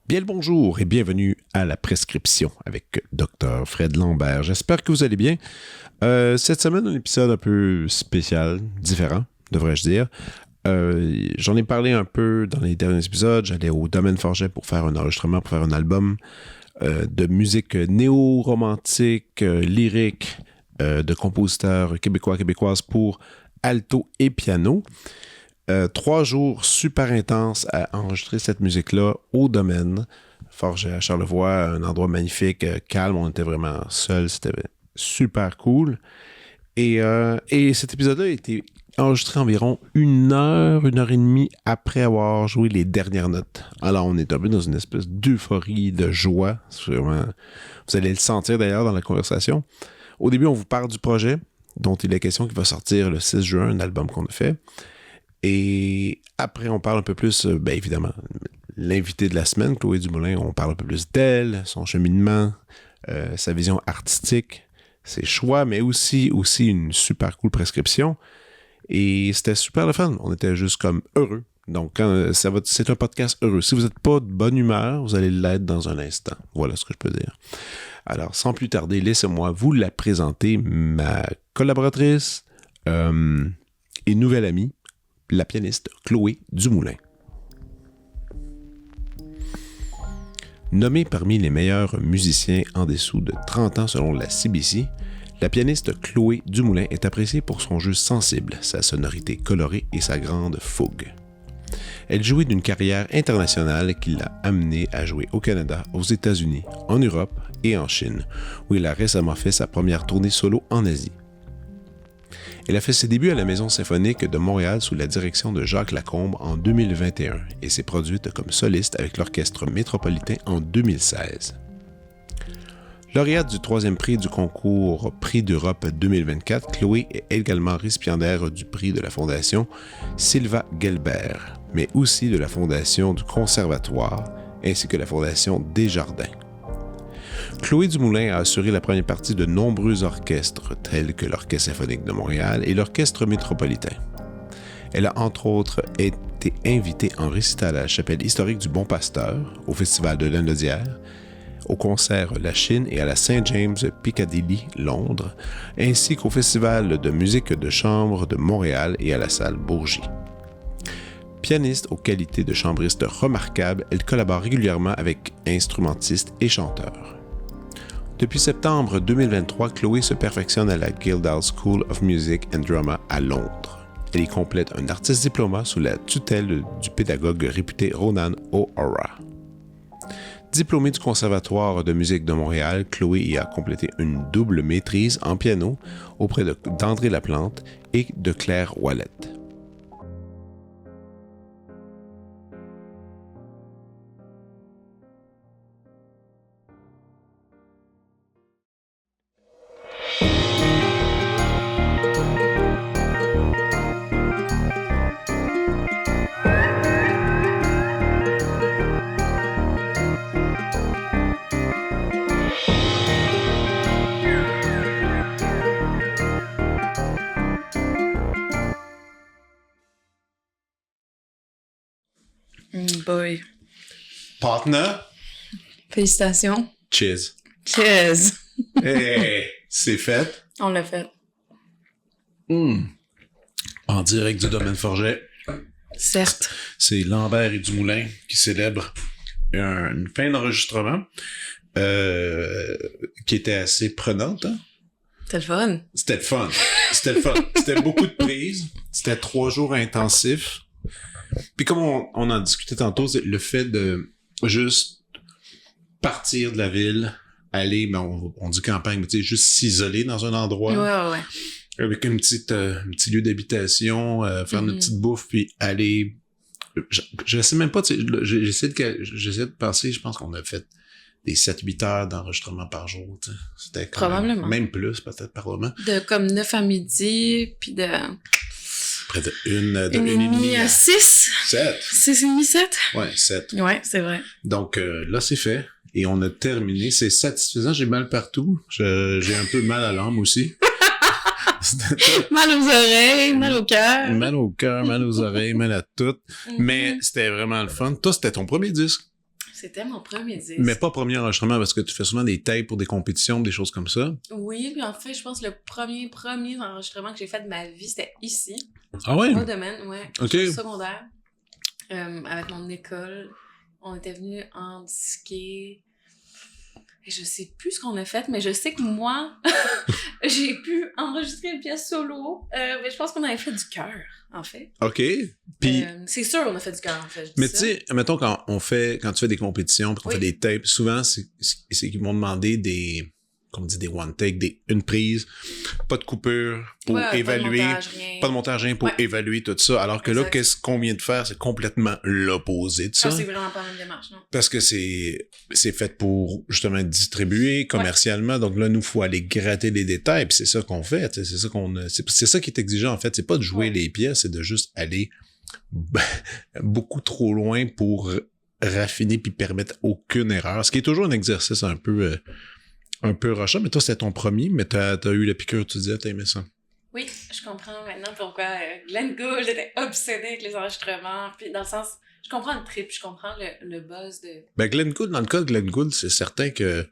Bien le bonjour et bienvenue à la prescription avec Dr. Fred Lambert. J'espère que vous allez bien. Cette semaine, un épisode un peu spécial, différent, devrais-je dire. J'en ai parlé un peu dans les derniers épisodes. J'allais au Domaine Forget pour faire un enregistrement, pour faire un album de musique néo-romantique, lyrique, de compositeurs québécoises pour alto et piano. 3 jours super intenses à enregistrer cette musique-là au Domaine Forget à Charlevoix, un endroit magnifique, calme, on était vraiment seuls, c'était super cool. Et cet épisode-là a été enregistré environ 1 heure et demie après avoir joué les dernières notes. Alors on est tombé dans une espèce d'euphorie, de joie. C'est vraiment, vous allez le sentir d'ailleurs dans la conversation. Au début, on vous parle du projet dont il est question qui va sortir le 6 juin, un album qu'on a fait. Et après, on parle un peu plus, évidemment, l'invité de la semaine, Chloé Dumoulin, on parle un peu plus d'elle, son cheminement, sa vision artistique, ses choix, mais aussi une super cool prescription. Et c'était super le fun. On était juste comme heureux. Donc, c'est un podcast heureux. Si vous n'êtes pas de bonne humeur, vous allez l'être dans un instant. Voilà ce que je peux dire. Alors, sans plus tarder, laissez-moi vous la présenter, ma collaboratrice et nouvelle amie, la pianiste Chloé Dumoulin. Nommée parmi les meilleurs musiciens en dessous de 30 ans selon la CBC, la pianiste Chloé Dumoulin est appréciée pour son jeu sensible, sa sonorité colorée et sa grande fougue. Elle jouit d'une carrière internationale qui l'a amenée à jouer au Canada, aux États-Unis, en Europe et en Chine, où elle a récemment fait sa première tournée solo en Asie. Elle a fait ses débuts à la Maison symphonique de Montréal sous la direction de Jacques Lacombe en 2021 et s'est produite comme soliste avec l'Orchestre métropolitain en 2016. Lauréate du 3e prix du concours Prix d'Europe 2024, Chloé est également récipiendaire du prix de la Fondation Sylva Guelbert, mais aussi de la Fondation du Conservatoire ainsi que la Fondation Desjardins. Chloé Dumoulin a assuré la première partie de nombreux orchestres, tels que l'Orchestre symphonique de Montréal et l'Orchestre métropolitain. Elle a entre autres été invitée en récital à la chapelle historique du Bon Pasteur, au Festival de Lanaudière, au concert La Chine et à la St. James Piccadilly, Londres, ainsi qu'au Festival de musique de chambre de Montréal et à la salle Bourgie. Pianiste aux qualités de chambriste remarquables, elle collabore régulièrement avec instrumentistes et chanteurs. Depuis septembre 2023, Chloé se perfectionne à la Guildhall School of Music and Drama à Londres. Elle y complète un artiste diplôme sous la tutelle du pédagogue réputé Ronan O'Hara. Diplômée du Conservatoire de musique de Montréal, Chloé y a complété une double maîtrise en piano auprès d'André Laplante et de Claire Ouellette. Boy. Partner. Félicitations. Cheers. Cheers. Hey, c'est fait. On l'a fait. En direct du Domaine Forget. Certes. C'est Lambert et Dumoulin qui célèbrent une fin d'enregistrement qui était assez prenante. Hein? C'était le fun. C'était le fun. C'était beaucoup de prises. C'était 3 jours intensifs. Puis comme on en discutait tantôt, c'est le fait de juste partir de la ville, aller, on dit campagne, mais tu sais, juste s'isoler dans un endroit. Ouais. Avec un petit lieu d'habitation, faire une petite bouffe, puis aller... Je sais même pas, tu sais, j'essaie de penser, je pense qu'on a fait des 7-8 heures d'enregistrement par jour. T'sais. C'était quand Probablement. même plus, peut-être, par moment. De comme 9 à midi, puis de... Près de une et 1h30 demie à 6. 7. 6h30, 7? Ouais, 7. Ouais, c'est vrai. Donc là, c'est fait. Et on a terminé. C'est satisfaisant. J'ai mal partout. J'ai un peu mal à l'âme aussi. Mal aux oreilles, mal au cœur. Mal au cœur, mal aux oreilles, mal à tout. Mais c'était vraiment le fun. Toi, c'était ton premier disque. C'était mon premier disque. Mais pas premier enregistrement parce que tu fais souvent des tapes pour des compétitions, des choses comme ça. Oui, puis en fait, je pense que le premier enregistrement que j'ai fait de ma vie, c'était ici. Ah ouais? Au domaine, ouais. OK. Au secondaire. Avec mon école. On était venus en disquer. Et je sais plus ce qu'on a fait, mais je sais que moi, j'ai pu enregistrer une pièce solo. Mais je pense qu'on avait fait du cœur, en fait. OK. Puis, c'est sûr qu'on a fait du cœur, en fait. mais tu sais, mettons, quand tu fais des compétitions, puis qu'on fait des tapes, souvent, c'est qu'ils vont demander des one take, une prise, pas de coupure pour évaluer, pas de montage, rien pour évaluer tout ça. Alors que là, qu'est-ce qu'on vient de faire, c'est complètement l'opposé de ça. C'est vraiment pas la même démarche, non? Parce que c'est fait pour, justement, distribuer commercialement. Donc là, nous, faut aller gratter les détails, puis c'est ça qu'on fait, c'est ça c'est ça qui est exigeant, en fait. C'est pas de jouer les pièces, c'est de juste aller beaucoup trop loin pour raffiner puis permettre aucune erreur. Ce qui est toujours un exercice un peu rushant, mais toi, c'était ton premier, mais t'as eu la piqûre, tu disais, t'as aimé ça. Oui, je comprends maintenant pourquoi Glenn Gould était obsédé avec les enregistrements, puis dans le sens, je comprends le trip, je comprends le buzz de... Ben, Glenn Gould, dans le cas de Glenn Gould, c'est certain que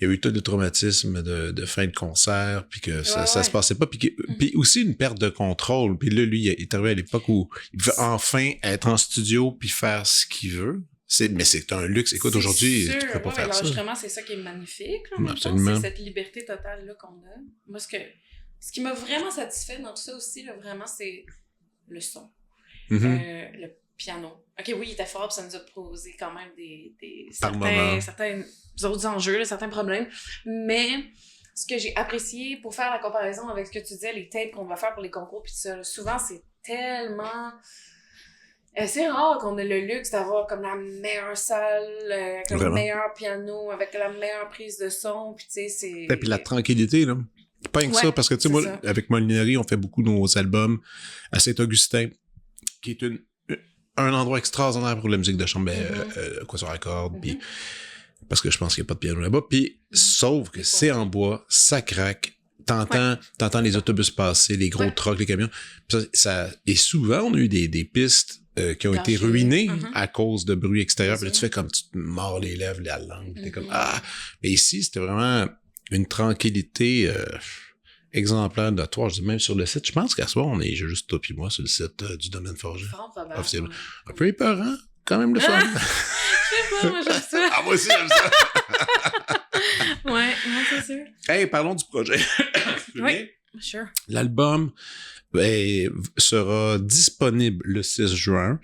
il y a eu tout de traumatisme de fin de concert, puis que ça se passait pas, puis aussi une perte de contrôle. Puis là, lui, il est arrivé à l'époque où il veut enfin être en studio puis faire ce qu'il veut. Mais c'est un luxe. Écoute, aujourd'hui, tu peux pas faire ça. L'enregistrement, c'est ça qui est magnifique. Là, absolument. C'est cette liberté totale là, qu'on a. Moi, ce qui m'a vraiment satisfait dans tout ça aussi, là, vraiment, c'est le son. Le piano. OK, oui, il était fort, puis ça nous a posé quand même certains autres enjeux, là, certains problèmes. Mais ce que j'ai apprécié, pour faire la comparaison avec ce que tu disais, les tapes qu'on va faire pour les concours, puis ça, là, souvent, c'est tellement... c'est rare qu'on ait le luxe d'avoir comme la meilleure salle, avec le meilleur piano, avec la meilleure prise de son, puis tu sais, c'est... Et puis la tranquillité, là. Pas rien que ça, parce que tu sais, moi, avec Molinari, on fait beaucoup nos albums à Saint-Augustin, qui est un endroit extraordinaire pour la musique de chambre, quoi sur accord, puis parce que je pense qu'il n'y a pas de piano là-bas, puis sauf que c'est en bois, ça craque, t'entends les autobus passer, les gros trucks, les camions, et souvent, on a eu des pistes qui ont été ruinées à cause de bruit extérieur, puis là, tu fais comme, tu te mords les lèvres, la langue, t'es comme, mais ici, c'était vraiment une tranquillité exemplaire de toi. Je dis même sur le site, je pense qu'à ce soir, on est juste toi puis moi sur le site du Domaine Forger. Officiellement. Un peu épeurant, quand même le fun. Je sais pas, moi j'aime ça. Ah, moi aussi j'aime ça. Ouais, c'est sûr. Hey, parlons du projet. Oui, sure. L'album sera disponible le 6 juin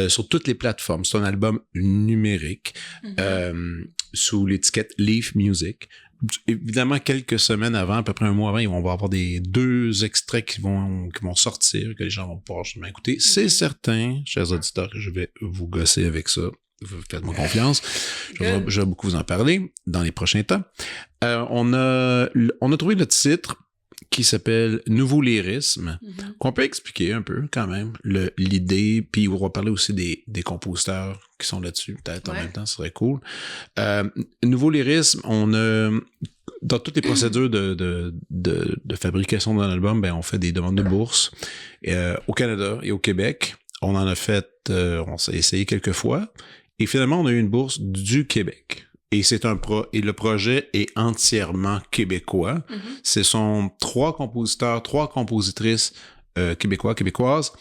sur toutes les plateformes. C'est un album numérique sous l'étiquette Leaf Music. Évidemment, quelques semaines avant, à peu près un mois avant, on va avoir 2 extraits qui vont sortir, que les gens vont pouvoir justement écouter. C'est certain, chers auditeurs, que je vais vous gosser avec ça. Faites-moi confiance. Je vais beaucoup vous en parler dans les prochains temps. On a trouvé le titre qui s'appelle Nouveau lyrisme, qu'on peut expliquer un peu quand même, l'idée, puis on va parler aussi des compositeurs qui sont là-dessus, peut-être en même temps, ce serait cool. Nouveau lyrisme, on a, dans toutes les procédures de fabrication d'un album, on fait des demandes de bourse au Canada et au Québec. On en a fait, on s'est essayé quelques fois, et finalement, on a eu une bourse du Québec. Et le projet est entièrement québécois. Ce sont 3 compositeurs, 3 compositrices québécois, québécoises,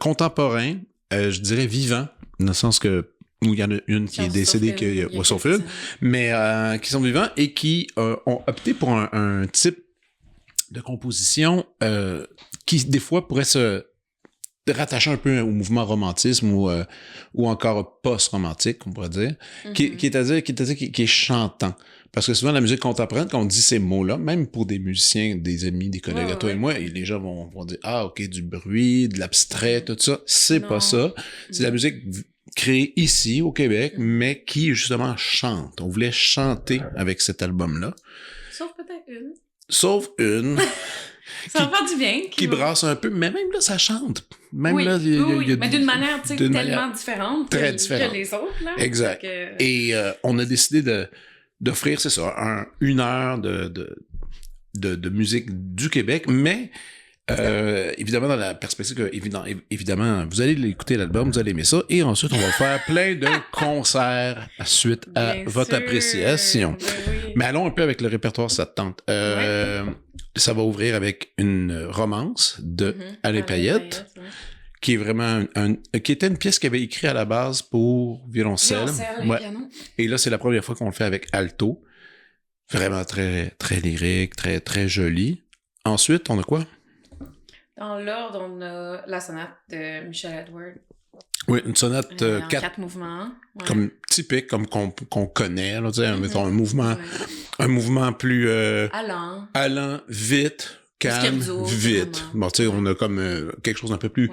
contemporains, je dirais vivants, dans le sens que où il y en a une qui est décédée, qui est sur film, mais qui sont vivants et qui ont opté pour un type de composition qui, des fois, pourrait se rattaché un peu au mouvement romantisme ou encore post-romantique, on pourrait dire, qui est chantant. Parce que souvent, la musique contemporaine, quand on dit ces mots-là, même pour des musiciens, des amis, des collègues à toi et moi, et les gens vont dire « Ah, OK, du bruit, de l'abstrait, tout ça. » C'est pas ça. C'est la musique créée ici, au Québec, mais qui, justement, chante. On voulait chanter avec cet album-là. Sauf peut-être une. Sauf une. Ça va faire du bien. Qui brasse un peu, mais même là, ça chante. Même là, mais d'une manière, tu sais, tellement différente très différente que les autres, là. Exact. Et on a décidé d'offrir, c'est ça, une heure de musique du Québec, mais évidemment dans la perspective que, évidemment, vous allez écouter l'album, vous allez aimer ça, et ensuite on va faire plein de concerts suite à votre appréciation. Mais allons un peu avec le répertoire, ça te tente. Ça va ouvrir avec une romance de Alain Payette, qui est vraiment qui était une pièce qu'il avait écrite à la base pour violoncelle. Piano. Et là, c'est la première fois qu'on le fait avec alto. Vraiment très, très lyrique, très, très joli. Ensuite, on a quoi? Dans l'ordre, on a la sonate de Michel Edward. Oui, une sonate en 4 mouvements. Ouais. Comme typique, comme qu'on connaît. Là, mettons un mouvement plus... allant, vite, calme, vite. Bon, tu sais, on a comme quelque chose d'un peu plus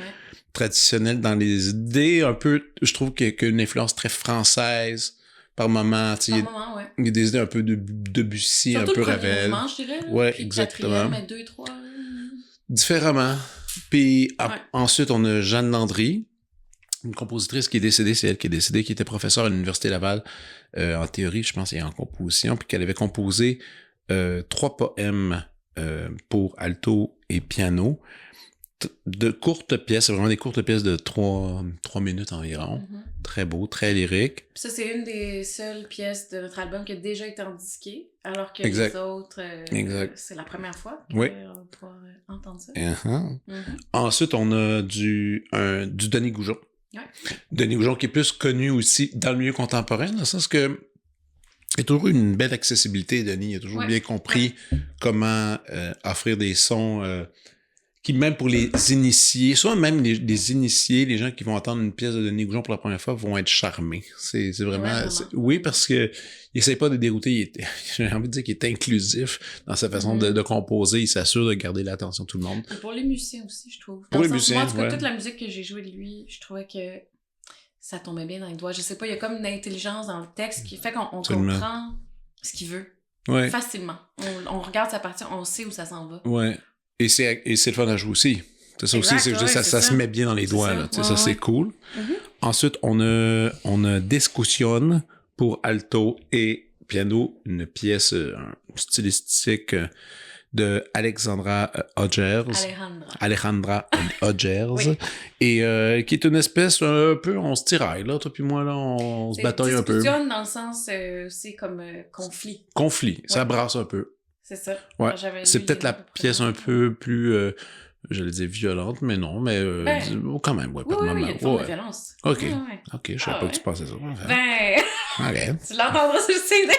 traditionnel dans les idées. Un peu, je trouve qu'il y a une influence très française par moment. Il y a des idées un peu de Debussy, surtout un peu le Ravel. Mouvement, je dirais. Oui, puis exactement. Mais 2 et 3. Différemment. Puis ensuite, on a Jeanne Landry, une compositrice qui est décédée, c'est elle qui est décédée, qui était professeure à l'Université Laval en théorie, je pense, et en composition, puis qu'elle avait composé 3 poèmes pour alto et piano, de courtes pièces, vraiment des courtes pièces de 3 minutes environ. Très beau, très lyrique. Puis ça, c'est une des seules pièces de notre album qui a déjà été disquée, alors que les autres, c'est la première fois qu'on va pouvoir entendre ça. Ensuite, on a du Denis Goujon. Denis Goujon qui est plus connu aussi dans le milieu contemporain, dans le sens que il y a toujours une belle accessibilité, Denis. Il a toujours bien compris comment offrir des sons qui, même pour les initiés, soit même les initiés, les gens qui vont entendre une pièce de Denis Goujon pour la première fois vont être charmés. C'est vraiment... Oui, parce que il essaie pas de dérouter. J'ai envie de dire qu'il est inclusif dans sa façon de composer. Il s'assure de garder l'attention de tout le monde. Et pour les musiciens aussi, je trouve. Pour les musiciens, moi, en tout cas, toute la musique que j'ai jouée de lui, je trouvais que ça tombait bien dans les doigts. Je sais pas, il y a comme une intelligence dans le texte qui fait qu'on comprend ce qu'il veut facilement. On regarde sa partie, on sait où ça s'en va. Ouais. Et c'est le fun à jouer aussi. C'est ça aussi, ça se met bien dans les doigts. Là. Ça, c'est cool. Ensuite, on a Discussion pour alto et piano, une pièce stylistique de Alexandra Hodgers. Alejandra Hodgers. Et qui est une espèce un peu, on se tiraille, là, toi puis moi, là, on se bataille un peu. Discussion dans le sens, c'est comme conflit. Conflit, ça brasse un peu. C'est ça. Ouais. C'est peut-être la pièce un peu plus, j'allais dire violente, mais non, mais quand même, pas de moment. Il y a une forme de violence. OK, je savais pas que tu pensais ça. Tu l'entendras sur le CD.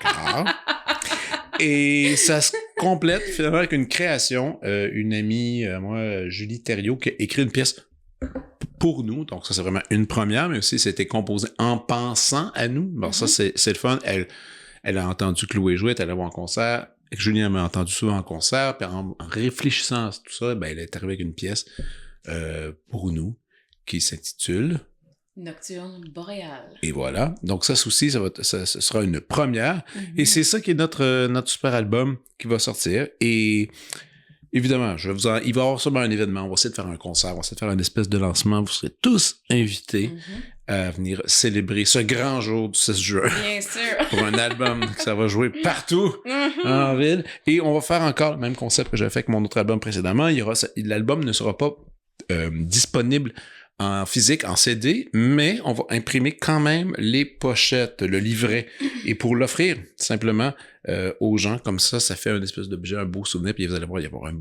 D'accord. Et ça se complète finalement avec une création, une amie, moi, Julie Thériault, qui a écrit une pièce pour nous, donc ça c'est vraiment une première, mais aussi c'était composé en pensant à nous. Bon, ça c'est le fun. Elle a entendu Chloé jouer, elle allait voir en concert. Julien m'a entendu souvent en concert, puis en réfléchissant à tout ça, elle est arrivée avec une pièce pour nous qui s'intitule Nocturne boréale. Et voilà. Donc ça aussi, ça sera une première. Et c'est ça qui est notre super album qui va sortir. Et évidemment, il va y avoir sûrement un événement. On va essayer de faire un concert, on va essayer de faire une espèce de lancement. Vous serez tous invités à venir célébrer ce grand jour du 6 juin. Bien sûr. Pour un album que ça va jouer partout en ville. Et on va faire encore le même concept que j'avais fait avec mon autre album précédemment. L'album ne sera pas disponible en physique, en CD, mais on va imprimer quand même les pochettes, le livret, et pour l'offrir simplement aux gens, comme ça fait un espèce d'objet, un beau souvenir, puis vous allez voir, il va y avoir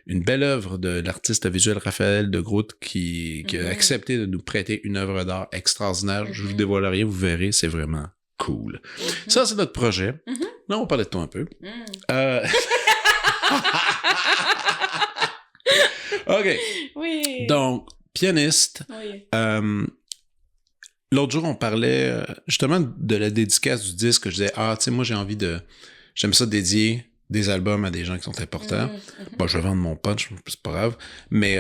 une belle œuvre de l'artiste visuel Raphaël de Groot qui a accepté de nous prêter une œuvre d'art extraordinaire. Je vous dévoile rien, vous verrez, c'est vraiment cool. Ça, c'est notre projet. Là, on va parler de toi un peu. OK. Oui. Donc, pianiste. Oui. L'autre jour, on parlait justement de la dédicace du disque. Je disais, tu sais, moi, j'aime ça dédier des albums à des gens qui sont importants. Bon, je vais vendre mon punch, c'est pas grave. Mais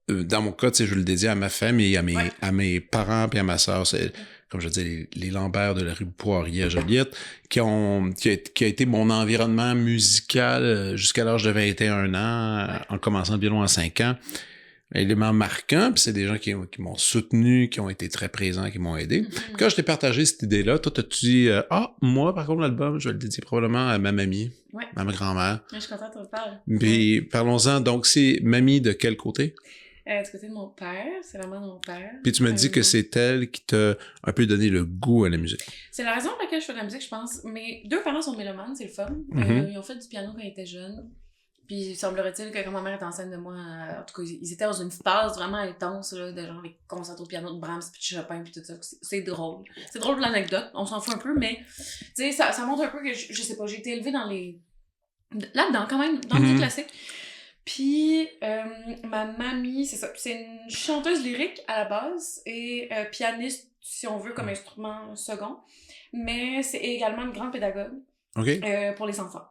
dans mon cas, tu sais, je veux le dédier à ma famille, à mes parents puis à ma sœur. C'est, comme je disais, les Lambert de la rue Poirier à Joliette, qui a été mon environnement musical jusqu'à l'âge de 21 ans, en commençant le violon à 5 ans. Élément marquant, puis c'est des gens qui m'ont soutenu, qui ont été très présents, qui m'ont aidé. Puis quand je t'ai partagé cette idée-là, toi, t'as-tu dit moi, par contre, l'album, je vais le dédier probablement à ma mamie, à ma grand-mère. Je suis contente de te parler. Puis parlons-en. Donc, c'est mamie de quel côté? Du côté de mon père, c'est la mère de mon père. Puis tu me dis que c'est elle qui t'a un peu donné le goût à la musique. C'est la raison pour laquelle je fais de la musique, je pense. Mes deux parents sont mélomanes, c'est le fun. Ils ont fait du piano quand ils étaient jeunes. Puis semblerait-il que quand ma mère était enceinte de moi, en tout cas, ils étaient dans une phase vraiment intense, là, de genre les concertos au piano de Brahms, puis de Chopin, puis tout ça. C'est drôle. C'est drôle de l'anecdote, on s'en fout un peu, mais tu sais, ça montre un peu que, je sais pas, j'ai été élevée là-dedans quand même, dans la musique classique. Puis ma mamie, c'est ça, c'est une chanteuse lyrique à la base et pianiste, si on veut, comme instrument second, mais c'est également une grande pédagogue pour les enfants.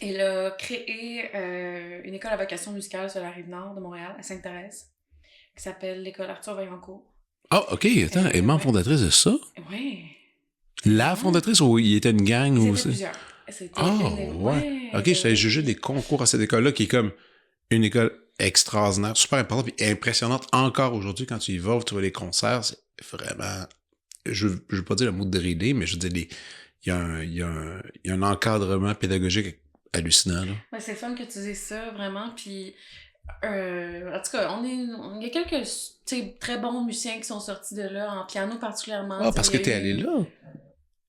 Elle a créé une école à vocation musicale sur la Rive-Nord de Montréal, à Sainte-Thérèse, qui s'appelle l'école Arthur Vaillancourt. Ah, OK, attends, elle est membre fondatrice de ça? Oui. La fondatrice ou il était une gang? C'était ou plusieurs. Ouais. OK, j'avais jugé des concours à cette école-là qui est comme une école extraordinaire, super importante et impressionnante encore aujourd'hui quand tu y vas, tu vois les concerts, c'est vraiment... Je veux pas dire le mot drillé, mais je veux dire, il y a un encadrement pédagogique hallucinant, là. Ouais, c'est le fun que tu dises ça, vraiment. Puis, en tout cas, il y a quelques très bons musiciens qui sont sortis de là, en piano particulièrement. Ah, parce que t'es allé là?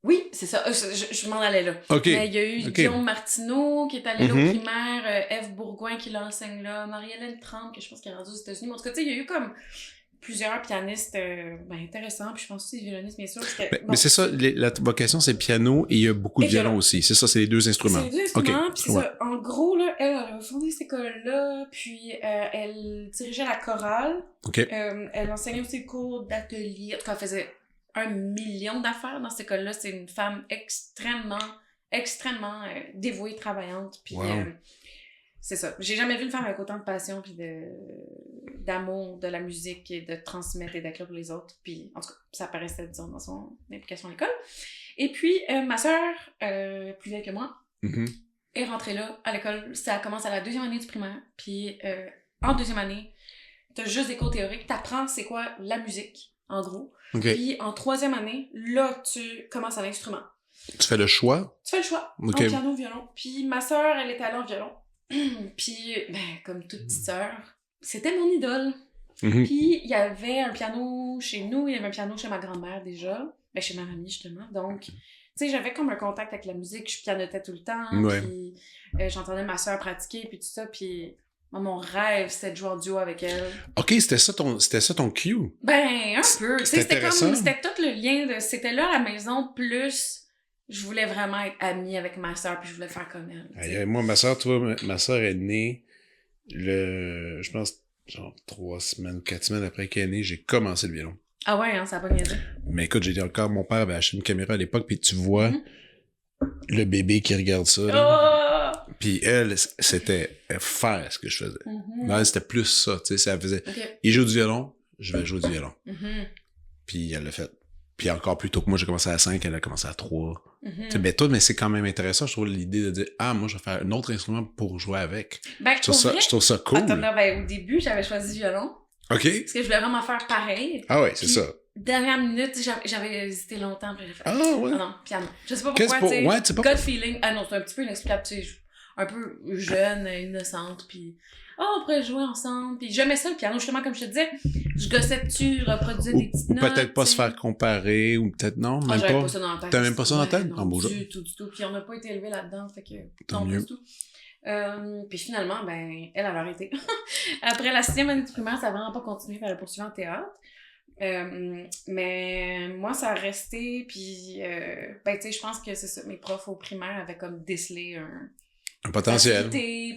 Oui, c'est ça. Je m'en allais là. OK. Mais il y a eu Guillaume Martineau qui est allé là au primaire, Eve Bourgoin qui l'enseigne là, Marie-Hélène Trempe, que je pense qu'elle est rendue aux États-Unis. Mais en tout cas, tu sais, il y a eu comme plusieurs pianistes intéressants, puis je pense aussi des violonistes, bien sûr. Mais c'est ça, la vocation, c'est piano et il y a beaucoup de violon aussi. C'est ça, c'est les deux instruments. C'est les deux instruments, puis c'est ça. En gros, là, elle a fondé cette école-là, puis elle dirigeait la chorale. Elle enseignait aussi le cours d'atelier. En tout cas, elle faisait 1 million d'affaires dans cette école-là. C'est une femme extrêmement dévouée, travaillante, puis... c'est ça. J'ai jamais vu une femme avec autant de passion puis d'amour de la musique et de transmettre et d'être là pour les autres. Puis, en tout cas, ça apparaissait, disons, dans son implication à l'école. Et puis, ma sœur, plus vieille que moi, est rentrée là, à l'école. Ça commence à la 2e année du primaire. Puis, en 2e année, t'as juste des cours théoriques. T'apprends c'est quoi la musique, en gros. Puis, en 3e année, là, tu commences à l'instrument. Tu fais le choix? Tu fais le choix. En piano, violon. Puis, ma sœur, elle était allée en violon. Puis, comme toute petite sœur, c'était mon idole. Puis, il y avait un piano chez nous, il y avait un piano chez ma grand-mère déjà, chez ma mamie justement. Donc, tu sais, j'avais comme un contact avec la musique, je pianotais tout le temps, puis j'entendais ma sœur pratiquer, puis tout ça, puis moi, mon rêve, c'était de jouer en duo avec elle. OK, c'était ça ton cue? Un peu. C'était tout le lien, c'était là à la maison, plus... Je voulais vraiment être amie avec ma sœur, puis je voulais faire comme elle. Moi, ma sœur, tu vois, ma sœur est née je pense, genre 3 semaines, 4 semaines après qu'elle est née, j'ai commencé le violon. Ah ouais, hein, ça a pas niaisé. Mais écoute, mon père avait acheté une caméra à l'époque, puis tu vois le bébé qui regarde ça, là. Oh! Puis elle, c'était faire ce que je faisais. Non, c'était plus ça, tu sais, ça faisait... Il joue du violon, je vais jouer du violon. Puis elle l'a fait. Puis encore plus tôt que moi, j'ai commencé à 5, elle a commencé à 3. Mais c'est quand même intéressant, je trouve, l'idée de dire « Ah, moi, je vais faire un autre instrument pour jouer avec. » Je trouve ça cool. Attends, au début, j'avais choisi violon. OK. Parce que je voulais vraiment faire pareil. Ah ouais, c'est ça. Dernière minute, j'avais hésité longtemps, puis j'ai fait... Ah ouais? Ah non, piano. Je sais pas pourquoi, tu sais, pas... gut feeling. Ah non, c'est un petit peu inexplicable, tu sais, un peu jeune, innocente, puis... on pourrait jouer ensemble. Puis j'aimais ça, le piano, justement, comme je te disais. Je gossais dessus, je reproduisais des petites notes. Peut-être pas se faire comparer, ou peut-être non, même j'avais pas. Ça dans la tête. T'as même pas ça dans la tête? Non, du tout. Puis on n'a pas été élevés là-dedans, fait que... Tant non, mieux. pas du tout. Puis finalement, elle a arrêté. Après la 6e année du primaire, ça n'a vraiment pas continué, elle a poursuivi en théâtre. Mais moi, ça a resté, puis tu sais, je pense que c'est ça, mes profs au primaire avaient comme décelé un potentiel. Puis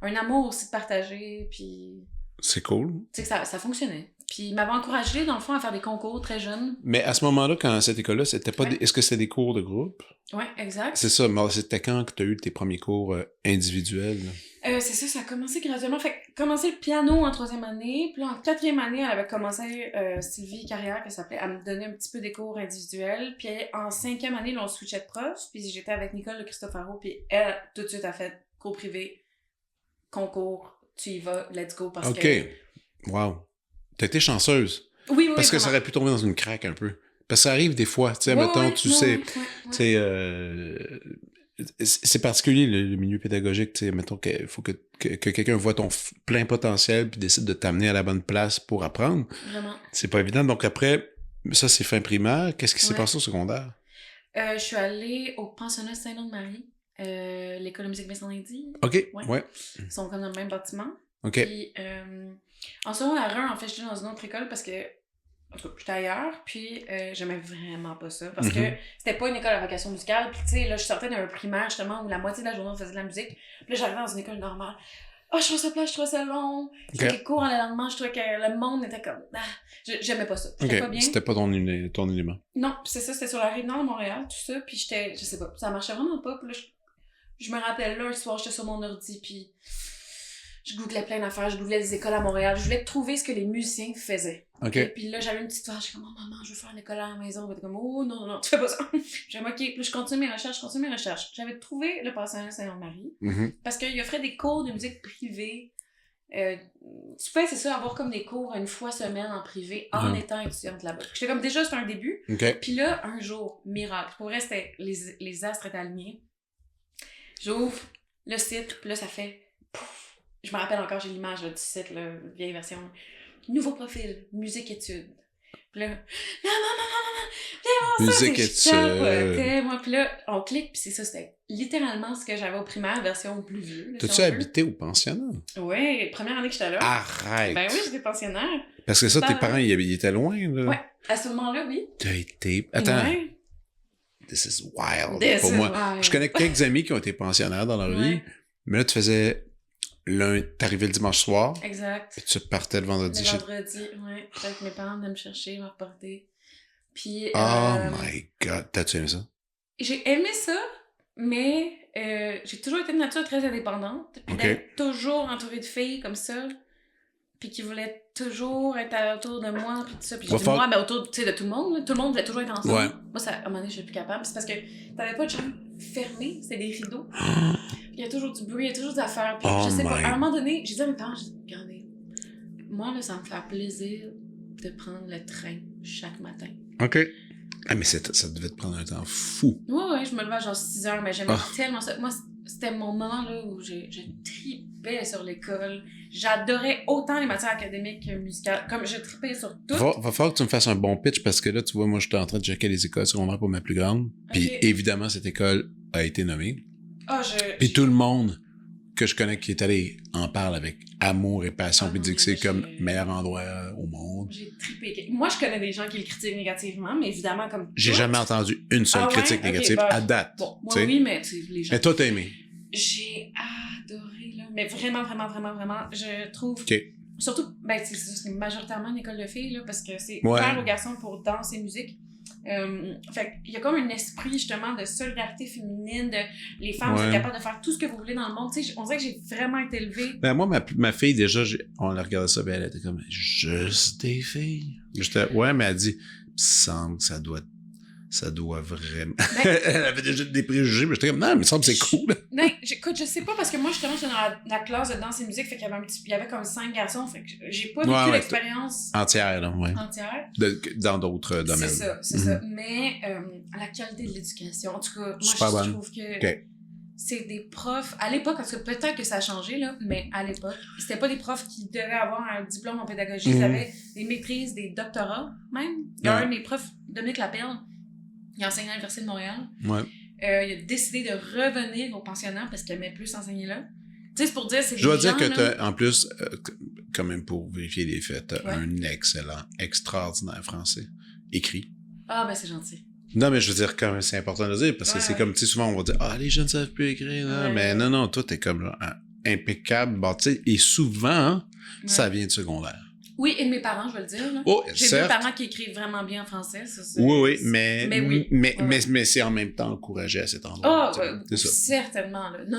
un amour aussi de partager, puis... C'est cool. Tu sais que ça fonctionnait. Puis il m'avait encouragée, dans le fond, à faire des concours très jeune. Mais à ce moment-là, quand cette école-là, c'était pas est-ce que c'était des cours de groupe? Oui, exact. C'est ça, mais c'était quand que tu as eu tes premiers cours individuels? C'est ça a commencé graduellement. Fait que commencé le piano en 3e année, puis là, en 4e année, elle avait commencé Sylvie Carrière, qui s'appelait, à me donner un petit peu des cours individuels. Puis en 5e année, là, on switchait de prof, puis j'étais avec Nicole de Cristofaro, puis elle, tout de suite, a fait cours privé, concours, tu y vas, let's go, parce que... OK. Wow. T'as été chanceuse. Oui, Parce que vraiment. ça aurait pu tomber dans une craque un peu. Parce que ça arrive des fois, tu sais, mettons, tu sais, c'est particulier le milieu pédagogique, tu sais, mettons qu'il faut que quelqu'un voit ton plein potentiel puis décide de t'amener à la bonne place pour apprendre. Vraiment. C'est pas évident. Donc après, ça c'est fin primaire. Qu'est-ce qui s'est passé au secondaire? Je suis allée au pensionnat Saint-Nom-de-Marie, l'école de musique Vincent Lindy. OK, ouais. Ils sont comme dans le même bâtiment. OK. Puis en secondaire 1, en fait, j'étais dans une autre école parce que, en tout cas, j'étais ailleurs, puis j'aimais vraiment pas ça. Parce que c'était pas une école à vocation musicale. Puis, tu sais, là, je sortais d'un primaire, justement, où la moitié de la journée, on faisait de la musique. Puis là, j'arrivais dans une école normale. Ah, je trouvais ça plat, je trouvais ça long. Je trouvais que les cours en allemand, je trouvais que le monde était comme. Ah, j'aimais pas ça. J'étais pas bien. C'était pas ton élément. Non, c'est ça, c'était sur la rive nord de Montréal, tout ça. Puis j'étais, je sais pas, ça marchait vraiment pas. Puis là, je me rappelle, là, un soir, j'étais sur mon ordi, puis je googlais plein d'affaires, je googlais des écoles à Montréal, je voulais trouver ce que les musiciens faisaient. OK. Et puis là, j'avais une petite phase, je suis comme, oh maman, je veux faire l'école à la maison. Elle était comme, oh non, tu fais pas ça. J'aime, OK. Puis là, je continue mes recherches. J'avais trouvé le pensionnat Saint-Marie parce qu'il offrait des cours de musique privée. Tu peux, c'est ça, avoir comme des cours une fois semaine en privé en étant étudiante là-bas. J'étais comme, déjà, c'était un début. Okay. Puis là, un jour, miracle. Pour vrai, c'était les astres étaient alignés. J'ouvre le site, puis là, ça fait pouf. Je me rappelle encore, j'ai l'image là, du site, la vieille version. Nouveau profil, musique-études. Puis là, non, musique-études. Moi, puis là, on clique, puis c'est ça, c'était littéralement ce que j'avais au primaire, version plus vieux. T'as-tu habité au pensionnat? Oui, première année que j'étais là. Arrête! Ben oui, j'étais pensionnaire. Parce que ça, tes parents, ils étaient loin, là? Ouais, à ce moment-là, oui. T'as été... Attends. Ouais. This is wild pour moi. Wild. Je connais quelques amis qui ont été pensionnaires dans leur vie, mais là, tu faisais... T'arrivais le dimanche soir. Exact. Et tu partais le vendredi. Le vendredi, ouais. Avec mes parents venaient me chercher, me reporter. Puis... Oh my God! T'as-tu aimé ça? J'ai aimé ça, mais j'ai toujours été de nature très indépendante. Puis d'être toujours entourée de filles comme ça. Puis qui voulaient toujours être autour de moi, puis tout ça. Puis moi, mais autour, tu sais, de tout le monde. Là. Tout le monde voulait toujours être ensemble. Ouais. Moi, ça, à un moment donné, je suis plus capable. C'est parce que t'avais pas de chambre fermée, c'était des rideaux. Il y a toujours du bruit, il y a toujours des affaires. Puis je sais pas, à un moment donné, j'ai dit à mes parents, regardez, moi, là, ça me fait plaisir de prendre le train chaque matin. OK. Ah, mais ça devait te prendre un temps fou. Ouais, je me levais genre 6 heures, mais j'aimais tellement ça. Moi, c'était mon moment là où je tripais sur l'école. J'adorais autant les matières académiques que musicales. Comme je tripais sur tout. Va falloir que tu me fasses un bon pitch parce que là, tu vois, moi, j'étais en train de checker les écoles secondaires pour ma plus grande. Puis évidemment, cette école a été nommée. Puis tout le monde que je connais qui est allé en parle avec amour et passion, puis dit que c'est comme le meilleur endroit au monde. J'ai trippé. Moi, je connais des gens qui le critiquent négativement, mais évidemment, comme. J'ai jamais entendu une seule critique négative à date. Bon, moi, oui, mais les gens. Mais toi, t'as aimé? J'ai adoré, là. Mais vraiment, je trouve. Surtout, ben, c'est majoritairement une école de filles, là, parce que c'est ouvert aux garçons pour danse et musique. Fait il y a comme un esprit justement de solidarité féminine, de les femmes sont capables de faire tout ce que vous voulez dans le monde. Tu sais, on dirait que j'ai vraiment été élevée. Ben moi, ma fille, déjà, on la regardait ça, ben elle était comme juste des filles. J'étais, mais elle dit, semble que ça doit vraiment. Elle avait déjà des préjugés, mais j'étais comme, non, mais il me semble que c'est cool. Non, écoute, je sais pas, parce que moi, justement, j'étais dans la classe de danse et musique, fait qu'il y avait comme 5 garçons, fait que j'ai pas vécu l'expérience entière, là, entière. Dans d'autres domaines. C'est ça. Mais la qualité de l'éducation, en tout cas, moi, je trouve que c'est des profs, à l'époque, parce que peut-être que ça a changé, là, mais à l'époque, c'était pas des profs qui devaient avoir un diplôme en pédagogie, ils avaient des maîtrises, des doctorats, même. Il y a un des profs, Dominique Lapelle, il enseignait à l'Université de Montréal. Il a décidé de revenir au pensionnat parce qu'il aimait plus enseigner là. Tu sais, c'est pour dire, c'est des gens, je dois dire que en plus, quand même pour vérifier les faits, t'as un excellent, extraordinaire français écrit. Ah, ben c'est gentil. Non, mais je veux dire, quand même, c'est important de le dire parce que c'est comme, tu sais, souvent on va dire, les jeunes ne savent plus écrire, là. Mais non, toi, t'es comme impeccable. Bon, tu sais, et souvent, ça vient de secondaire. Oui, et de mes parents, je vais le dire. Là. Oh, J'ai certes. 2 parents qui écrivent vraiment bien en français. Ça, Oui, Mais oui. mais c'est en même temps encouragé à cet endroit. Ah, c'est ça. certainement. Là. Non,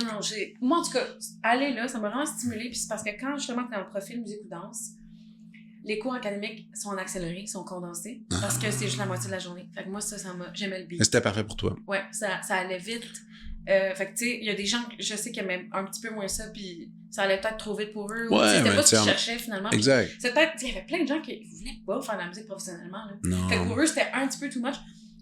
moi, en tout cas, aller là, ça m'a vraiment stimulée. Puis c'est parce que quand, justement, t'es dans le profil musique ou danse, les cours académiques sont en accéléré, sont condensés, parce que c'est juste la moitié de la journée. Fait que moi, j'aimais le beat. Mais c'était parfait pour toi. Ouais, ça allait vite. Fait que, tu sais, il y a des gens que je sais qui aimaient un petit peu moins ça, puis ça allait peut-être trop vite pour eux. Ouais, c'était mais pas ce qu'ils cherchaient, finalement. Exact. C'est peut-être, il y avait plein de gens qui voulaient pas faire de la musique professionnellement, là. Non. Fait que pour eux, c'était un petit peu too much.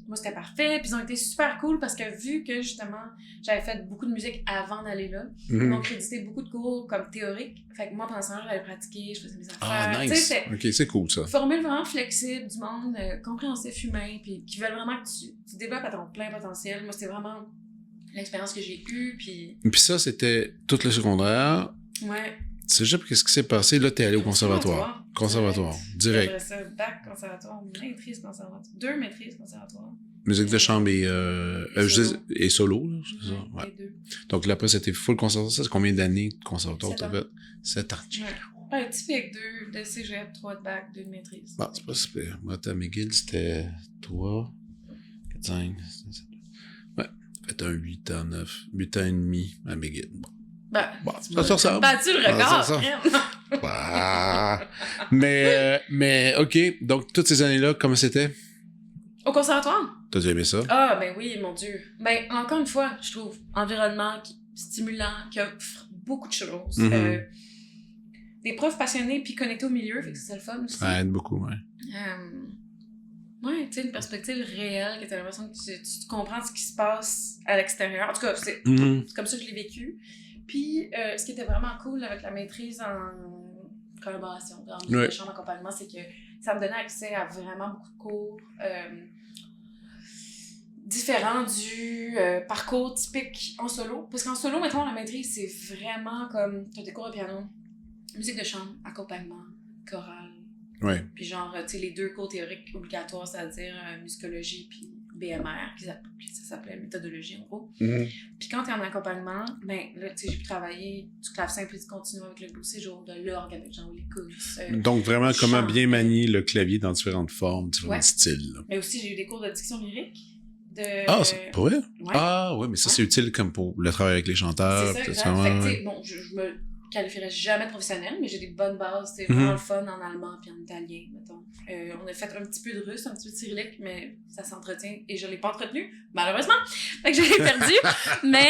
Moi, c'était parfait. Puis ils ont été super cool parce que vu que, justement, j'avais fait beaucoup de musique avant d'aller là, ils m'ont crédité beaucoup de cours comme théoriques. Fait que moi, pendant ce temps-là, j'allais pratiquer, je faisais mes affaires. Ah, nice. OK, c'est cool, ça. Formule vraiment flexible, du monde compréhensif, humain, puis qui veulent vraiment que tu développes à ton plein potentiel. Moi, c'était vraiment l'expérience que j'ai eue, puis... Puis ça, c'était tout le secondaire. Ouais. Tu sais, qu'est-ce qui s'est passé? Là, t'es allé au conservatoire. Conservatoire. Direct. Après ça, bac conservatoire, maîtrise conservatoire. 2 maîtrises conservatoire. Musique de chambre et solo, là, c'est ça? Ouais. Ouais. Les 2. Donc là, après, c'était full conservatoire. Ça, c'est combien d'années de conservatoire t'as fait? 7 ans. Ouais, typique 2 de cégep, 3 de bac, 2 de maîtrise. Bon, c'est pas super. Moi, à McGill, c'était 3, 4, 5, 7. Ouais. Fait un 8 ans, 8 ans et demi à McGill. Bon. Ça se ressemble. Battu le record, mais, OK. Donc, toutes ces années-là, comment c'était? Au conservatoire? T'as aimé ça? Ah, ben oui, mon Dieu. Ben, encore une fois, je trouve, environnement stimulant, qui offre beaucoup de choses. Des profs passionnés puis connectés au milieu, fait que c'est le fun aussi. Ça aide beaucoup, ouais. Ouais, tu sais, une perspective réelle, que t'as l'impression que tu comprends ce qui se passe à l'extérieur. En tout cas, c'est comme ça que je l'ai vécu. Puis, ce qui était vraiment cool avec la maîtrise en collaboration, en musique de chambre accompagnement, c'est que ça me donnait accès à vraiment beaucoup de cours différents du parcours typique en solo. Parce qu'en solo, mettons, la maîtrise, c'est vraiment comme, t'as des cours de piano, musique de chambre, accompagnement, chorale. Ouais. Puis genre, tu sais, les 2 cours théoriques obligatoires, c'est-à-dire musicologie puis BMR, ça s'appelait méthodologie en gros. Puis quand t'es en accompagnement, ben là, tu sais, j'ai pu travailler du clavecin puis du continu avec le beau séjour, de l'orgue avec Jean-Louis Cousse. Donc vraiment, comment bien manier le clavier dans différentes formes, différents styles. Là. Mais aussi, j'ai eu des cours de diction lyrique. Ah, c'est pas vrai? Ouais. Ah, ouais, mais ça, c'est utile comme pour le travail avec les chanteurs. C'est ça, exact. Fait que, bon, je me qualifierais jamais de professionnelle, mais j'ai des bonnes bases. C'est vraiment le fun en allemand puis en italien, mettons. On a fait un petit peu de russe, un petit peu de cyrillique, mais ça s'entretient et je l'ai pas entretenu, malheureusement. Fait que je l'ai perdu. Mais,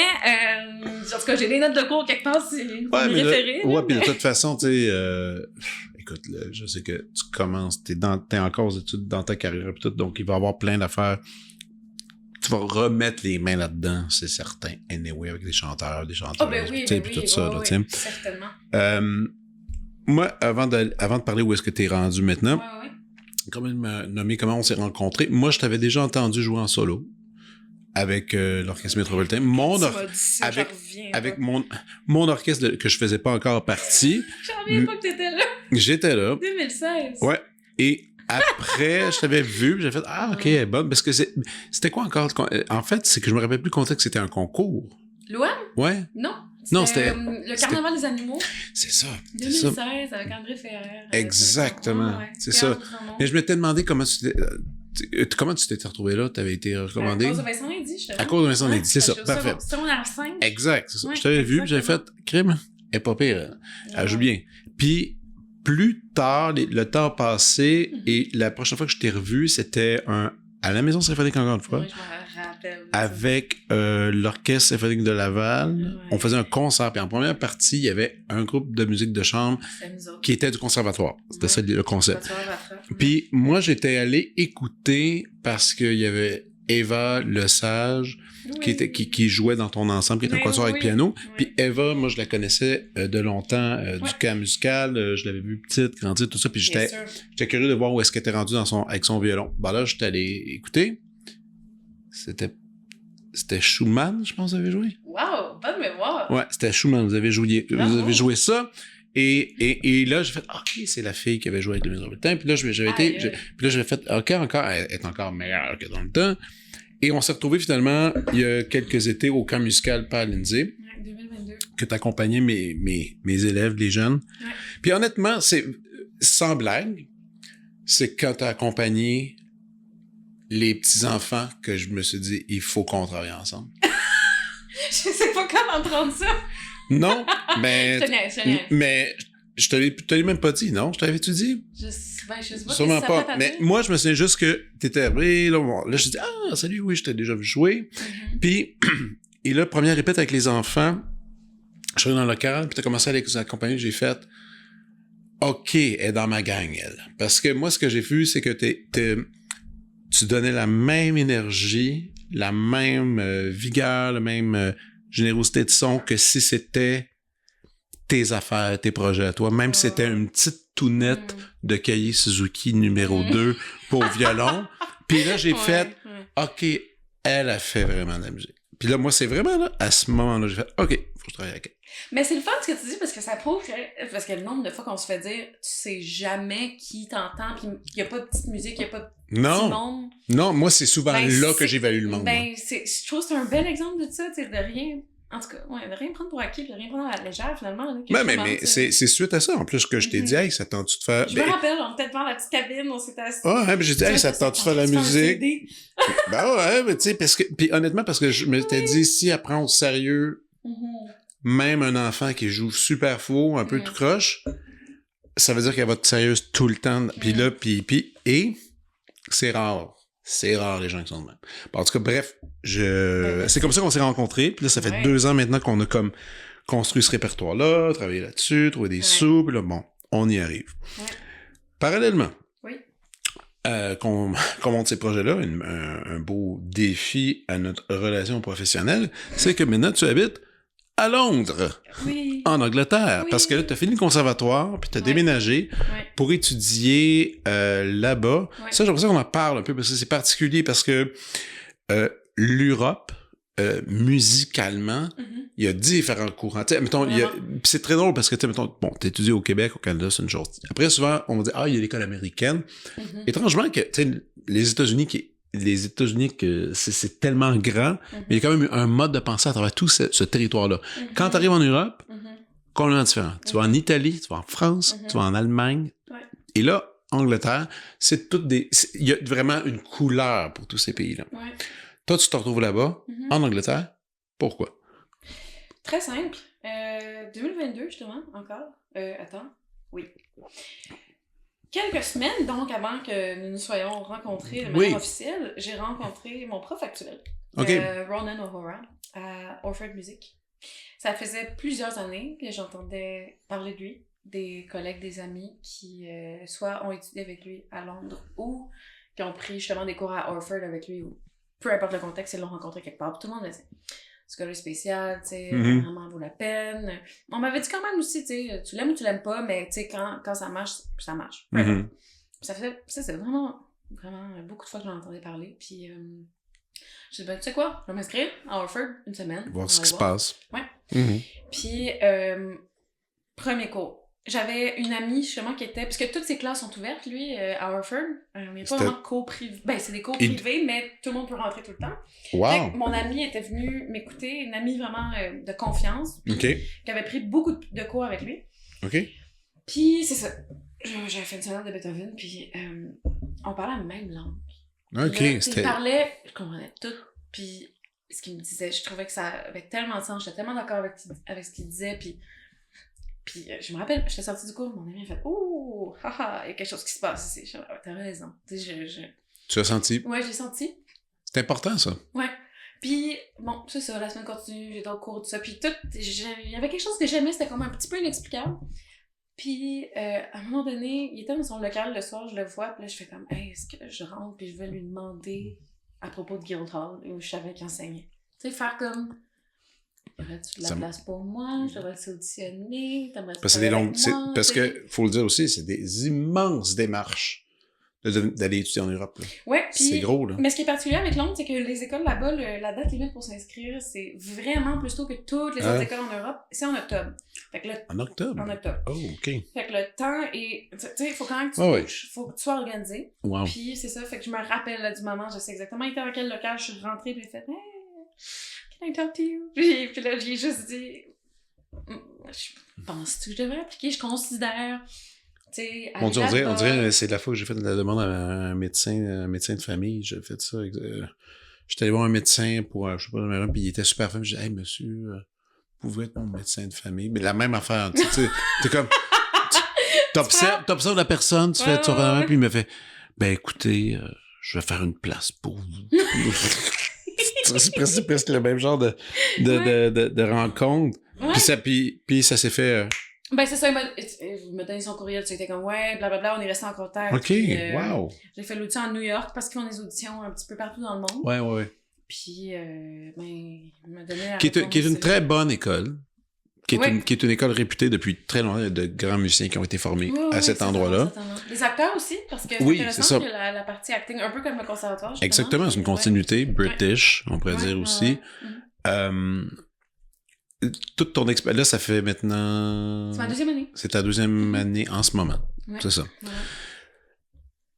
en tout cas, j'ai des notes de cours quelque part, c'est me référer. Ouais, puis de toute façon, tu sais, écoute, là, je sais que tu commences, t'es encore aux études dans ta carrière et tout, donc il va y avoir plein d'affaires. Tu vas remettre les mains là-dedans, c'est certain. Anyway, avec des chanteurs, Oh, ben oui, puis tout ça, là, tu sais. Certainement. Moi, avant de parler où est-ce que t'es rendu maintenant, Ouais. comme il m'a nommé comment on s'est rencontrés, moi, je t'avais déjà entendu jouer en solo avec l'Orchestre Métropolitain. Avec mon orchestre que je faisais pas encore partie. J'en reviens pas que t'étais là. J'étais là. 2016. Ouais. Et après, je t'avais vu, j'ai fait « Ah, OK, elle est bonne. » Parce que c'était quoi encore? En fait, c'est que je me rappelle plus le contexte, c'était un concours. L'OM? Ouais. Non, c'était le Carnaval des animaux. C'est ça. 2016, avec André Ferrer. Exactement. C'est ça. Mais je m'étais demandé comment tu t'étais retrouvé là? Tu avais été recommandé? À cause de Vincent Lindy, je À cause de Vincent Lindy, c'est ça. Parfait. C'était mon R5. Exact, c'est ça. Je t'avais vu, j'avais fait crime. Elle est pas pire. Elle joue bien. Puis, plus tard, le temps a passé et la prochaine fois que je t'ai revu, c'était à la Maison symphonique encore une fois. Oui, je me rappelle. Avec l'Orchestre symphonique de Laval. Ouais. On faisait un concert. Puis en première partie, il y avait un groupe de musique de chambre qui était du conservatoire. C'était ça le concept. Puis moi, j'étais allé écouter parce qu'il y avait Eva Lesage qui jouait dans ton ensemble, qui était un concert avec piano. Puis Eva, moi, je la connaissais de longtemps du camp musical. Je l'avais vue petite, grandir, tout ça. Puis j'étais curieux de voir où est-ce qu'elle était rendue avec son violon. Ben là, j'étais allé écouter. C'était Schumann, je pense, vous avez joué. Wow, bonne mémoire. Ouais, c'était Schumann. Vous avez joué ça. Et là, j'ai fait, OK, c'est la fille qui avait joué avec le Métropolitain. Puis là, j'avais fait, OK, elle est encore meilleure que dans le temps. Et on s'est retrouvés finalement, il y a quelques étés, au camp musical par Lindsay. Ouais, 2022. Que t'accompagnais mes élèves, les jeunes. Ouais. Puis honnêtement, c'est sans blague, c'est quand t'as accompagné les petits-enfants que je me suis dit, il faut qu'on travaille ensemble. Je sais pas comment prendre ça. Non, mais... Je te niaise. Mais je te l'ai même pas dit, non? Je t'avais-tu dit? Je sais pas. Sûrement ça pas. fait Mais moi, je me souviens juste que t'étais arrivé, là, bon, là je dis, ah, salut, oui, je t'ai déjà vu jouer. Puis, et là, première répète avec les enfants, je suis dans le local, puis t'as commencé à les accompagner, j'ai fait, OK, elle est dans ma gang, elle. Parce que moi, ce que j'ai vu, c'est que tu donnais la même énergie, la même vigueur, la même générosité de son que si c'était tes affaires, tes projets à toi. Même si c'était une petite tounette de cahier Suzuki numéro 2 pour violon. Puis là, j'ai fait, OK, elle a fait vraiment de la musique. Puis là, moi, c'est vraiment là, à ce moment-là, j'ai fait, OK, faut que je travaille avec elle. Mais c'est le fun ce que tu dis parce que ça prouve que... Parce que le nombre de fois qu'on se fait dire, tu sais jamais qui t'entend, puis il y a pas de petite musique, il y a pas de petit monde. Non, moi, c'est souvent là que j'évalue le monde. Ben, je trouve que c'est un bel exemple de ça, tu sais, de rien... En tout cas, de rien prendre pour acquis, de rien prendre à la légère, finalement. Là, mais c'est suite à ça, en plus, que je t'ai dit, hey, ça tente-tu de faire... Je me rappelle, on était devant la petite cabine, on s'était assis. Ah, ouais, mais j'ai dit, hey, ça tente-tu de faire la musique? Ben ouais, mais tu sais, parce que... Puis honnêtement, parce que je me t'ai dit, si elle prend au sérieux, même un enfant qui joue super faux, un peu tout croche, ça veut dire qu'elle va être sérieuse tout le temps. Puis là, et c'est rare. C'est rare, les gens qui sont de même. Bon, en tout cas, bref, c'est comme ça qu'on s'est rencontrés. Puis là, ça fait 2 ans maintenant qu'on a comme construit ce répertoire-là, travaillé là-dessus, trouvé des sous. Puis là, bon, on y arrive. Parallèlement, qu'on monte ces projets-là, un beau défi à notre relation professionnelle, c'est que maintenant, tu habites à Londres, en Angleterre, parce que là, t'as fini le conservatoire, puis t'as déménagé pour étudier là-bas. Ça, j'aimerais ça qu'on en parle un peu, parce que c'est particulier, parce que l'Europe, musicalement, il y a différents courants. Tu sais, mettons, c'est très drôle, parce que, tu sais, mettons, bon, t'étudies au Québec, au Canada, c'est une chose. Après, souvent, on me dit, il y a l'école américaine. Étrangement, que, tu sais, les États-Unis, que c'est tellement grand, mais il y a quand même un mode de pensée à travers tout ce territoire-là. Quand tu arrives en Europe, complètement différent. Tu vas en Italie, tu vas en France, tu vas en Allemagne. Et là, Angleterre, c'est toutes des... Il y a vraiment une couleur pour tous ces pays-là. Toi, tu te retrouves là-bas, en Angleterre. Pourquoi? Très simple. 2022, justement, encore. Attends. Oui. Quelques semaines, donc, avant que nous nous soyons rencontrés de manière officielle, j'ai rencontré mon prof actuel, Ronan O'Hara, à Orford Music. Ça faisait plusieurs années que j'entendais parler de lui, des collègues, des amis qui soit ont étudié avec lui à Londres ou qui ont pris justement des cours à Orford avec lui, ou peu importe le contexte, ils l'ont rencontré quelque part. Tout le monde le sait. Ce gars-là spécial, tu sais, vraiment vaut la peine. On m'avait dit quand même aussi, tu sais, tu l'aimes ou tu l'aimes pas, mais tu sais, quand ça marche, ça marche. Ça c'est vraiment beaucoup de fois que j'en entendais parler. Puis, je dis, ben, tu sais quoi, je vais m'inscrire à Orford une semaine. Voir ce qui se passe. Puis, premier cours. J'avais une amie, justement, qui était... Parce que toutes ses classes sont ouvertes, lui, à Orford. Il n'y a pas vraiment de cours privés. Ben, c'est des cours privés, mais tout le monde peut rentrer tout le temps. Wow! Mon amie était venue m'écouter, une amie vraiment de confiance, qui avait pris beaucoup de cours avec lui. Puis, c'est ça. J'avais fait une sonate de Beethoven, puis on parlait la même langue. Il parlait, je comprenais tout, puis ce qu'il me disait, je trouvais que ça avait tellement de sens, j'étais tellement d'accord avec ce qu'il disait, puis je me rappelle, j'étais sortie du cours, mon ami a fait « Ouh, haha, il y a quelque chose qui se passe ici. » T'as raison. Tu as senti? Ouais, j'ai senti. C'est important, ça. Ouais. Puis, bon, c'est ça, la semaine continue, j'étais au cours, tout ça. Puis il y avait quelque chose que j'aimais, c'était comme un petit peu inexplicable. Puis, à un moment donné, il était dans son local le soir, je le vois, puis là, je fais comme « Hey, est-ce que je rentre, puis je vais lui demander à propos de Guildhall, où je savais qu'il enseignait. » Tu sais, faire comme... Aurais-tu de la place pour moi? Je devrais auditionner? Parce que, faut le dire aussi, c'est des immenses démarches d'aller étudier en Europe. Ouais, puis... C'est gros, là. Mais ce qui est particulier avec Londres, c'est que les écoles là-bas, la date limite pour s'inscrire, c'est vraiment plus tôt que toutes les autres écoles en Europe. C'est en octobre. Fait que en octobre? En octobre. Oh, OK. Fait que le temps est... Tu sais, il faut quand même que tu bouges. Faut que tu sois organisé. Wow. Puis c'est ça, fait que je me rappelle là, du moment, je sais exactement dans quel local je suis rentrée, puis j'ai fait « Hey, can I talk to you? » Puis là, j'ai juste dit « Penses-tu que je devrais appliquer? Je considère... » Mon Dieu, on dirait c'est la fois que j'ai fait la demande à un médecin de famille. J'ai fait ça. J'étais allé voir un médecin pour, je sais pas, puis il était super fin. J'ai dit, hey, monsieur, vous pouvez être mon médecin de famille. Mais la même affaire, tu sais, t'es comme, t'observes la personne, tu fais, puis il me fait, ben écoutez, je vais faire une place pour vous. c'est presque le même genre de rencontre. Puis ça s'est fait. Ben, c'est ça, il m'a donné son courriel, tu sais, comme, ouais, blablabla, on est resté en contact. OK, puis, wow. J'ai fait l'audition à New York parce qu'ils font des auditions un petit peu partout dans le monde. Ouais. Puis, ben, il m'a donné la qui est une très bonne école. Qui est une école réputée depuis très longtemps. Il y a de grands musiciens qui ont été formés à cet endroit-là. Les acteurs aussi, parce que c'est intéressant que la partie acting, un peu comme le conservatoire. Justement. Exactement, c'est une continuité british, on pourrait dire aussi. Toute ton expérience, là, ça fait maintenant... C'est ma deuxième année. C'est ta deuxième année en ce moment. Ouais. C'est ça. Ouais.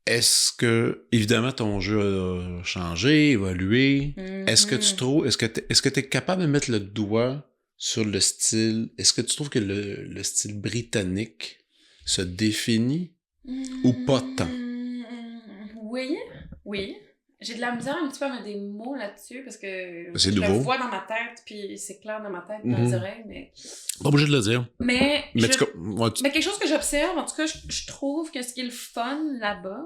Est-ce que, évidemment, ton jeu a changé, évolué? Est-ce que tu trouves... Est-ce que t'es capable de mettre le doigt sur le style... Est-ce que tu trouves que le style britannique se définit ou pas tant? Oui. J'ai de la misère un petit peu à mettre des mots là-dessus parce que c'est je nouveau. le vois dans ma tête puis c'est clair dans ma tête, dans les oreilles, mais... Pas obligé de le dire. Mais quelque chose que j'observe, en tout cas, je trouve que ce qui est le fun là-bas,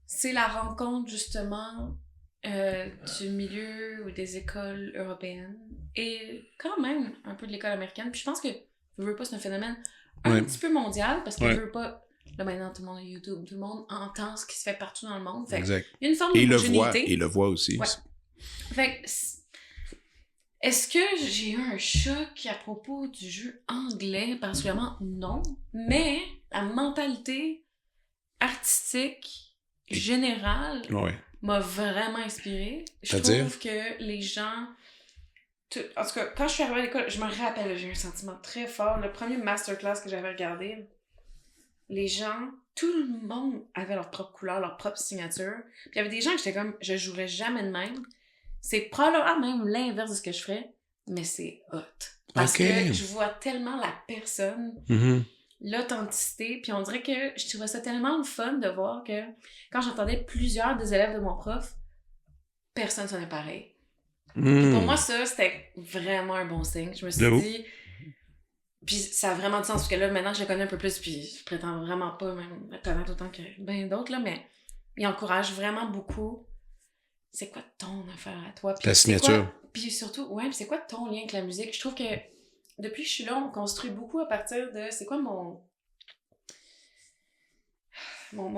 c'est la rencontre justement du milieu ou des écoles européennes et quand même un peu de l'école américaine. Puis je pense que, je veux pas, c'est un phénomène un petit peu mondial parce que je veux pas... Là, maintenant, tout le monde a YouTube. Tout le monde entend ce qui se fait partout dans le monde. Fait exact. Il y a une forme d'homogénéité. Et il le voit aussi. Ouais. Fait est-ce que j'ai eu un choc à propos du jeu anglais? Particulièrement, non. Mais la mentalité artistique générale m'a vraiment inspirée. Je trouve que les gens... En tout cas, quand je suis arrivée à l'école, je me rappelle, j'ai eu un sentiment très fort. Le premier masterclass que j'avais regardé... Les gens, tout le monde avait leur propre couleur, leur propre signature. Puis il y avait des gens que j'étais comme, je jouerais jamais de même. C'est probablement même l'inverse de ce que je ferais, mais c'est hot. Parce que je vois tellement la personne, l'authenticité, puis on dirait que je trouvais ça tellement fun de voir que quand j'entendais plusieurs des élèves de mon prof, personne sonnait pareil. Pour moi, ça, c'était vraiment un bon signe. Je me suis dit... Puis ça a vraiment du sens, parce que là, maintenant, je le connais un peu plus, puis je prétends vraiment pas même le connaître autant que bien d'autres, là, mais il encourage vraiment beaucoup. C'est quoi ton affaire à toi? Puis ta signature. Puis surtout, puis c'est quoi ton lien avec la musique? Je trouve que depuis que je suis là, on construit beaucoup à partir de... C'est quoi mon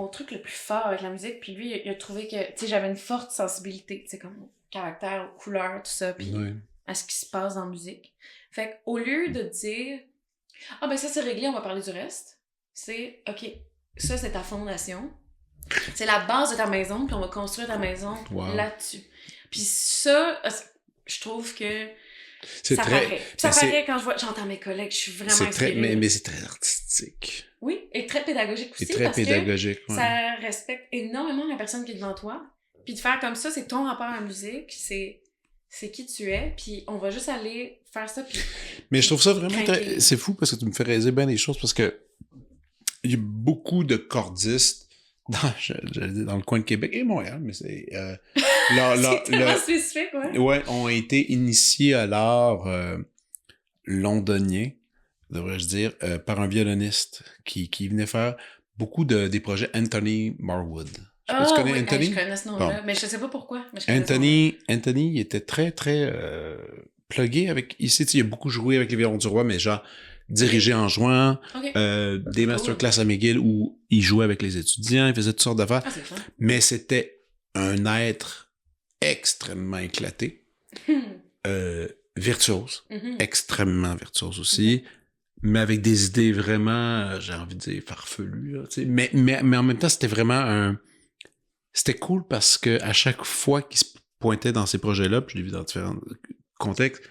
truc le plus fort avec la musique? Puis lui, il a trouvé que, tu sais, j'avais une forte sensibilité, tu sais, comme mon caractère, aux couleurs, tout ça, puis à ce qui se passe dans la musique. Fait qu'au lieu de dire... Ah ben ça c'est réglé, on va parler du reste. C'est, OK, ça c'est ta fondation. C'est la base de ta maison, puis on va construire ta maison là-dessus. Puis ça, je trouve que ça paraît. Ça paraît quand j'entends mes collègues, je suis vraiment inspirée. Mais c'est très artistique. Oui, et très pédagogique aussi. Très pédagogique, ça respecte énormément la personne qui est devant toi. Puis de faire comme ça, c'est ton rapport à la musique, c'est qui tu es, puis on va juste aller faire ça. Puis mais je trouve ça vraiment c'est fou parce que tu me fais réaliser bien des choses parce que il y a beaucoup de cordistes dans le coin de Québec et Montréal, mais c'est c'est tellement spécifique, ont été initiés à l'art londonien, devrais-je dire, par un violoniste qui venait faire beaucoup des projets Anthony Marwood. Tu connais Anthony? Je connais ce nom-là, mais je sais pas pourquoi. Anthony, il était très, très plugué avec... Ici, il a beaucoup joué avec les violons du roi, mais genre dirigé en jouant, des masterclass à McGill où il jouait avec les étudiants, il faisait toutes sortes d'affaires. Mais c'était un être extrêmement éclaté, virtuose, extrêmement virtuose aussi, mais avec des idées vraiment, j'ai envie de dire, farfelues. Là, mais en même temps, c'était vraiment C'était cool parce que à chaque fois qu'il se pointait dans ces projets-là, puis je l'ai vu dans différents contextes,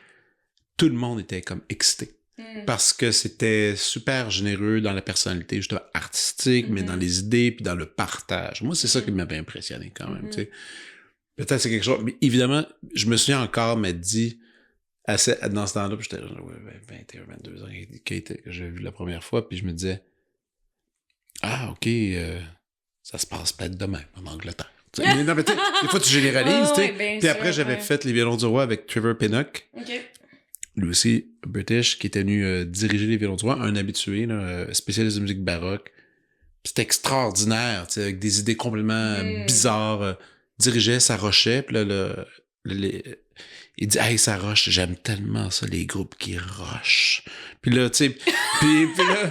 tout le monde était comme excité. Parce que c'était super généreux dans la personnalité, justement artistique, mais dans les idées, puis dans le partage. Moi, c'est ça qui m'avait impressionné quand même. Tu sais. Peut-être c'est quelque chose... Mais évidemment, je me souviens encore m'être dit, dans ce temps-là, puis j'étais 21, 22 ans que j'ai vu la première fois, puis je me disais, Ah, OK, ça se passe peut-être demain en Angleterre. Mais non, mais des fois, tu généralises, tu sais. Puis après, j'avais fait Les Violons du Roi avec Trevor Pinnock. OK. Lui aussi, British, qui était venu diriger Les Violons du Roi, un habitué, là, spécialiste de musique baroque. C'était extraordinaire, tu sais, avec des idées complètement bizarres. Dirigeait, s'arrochait, puis là, il dit « Hey, ça roche, j'aime tellement ça, les groupes qui rochent. » Puis là, tu sais, puis là,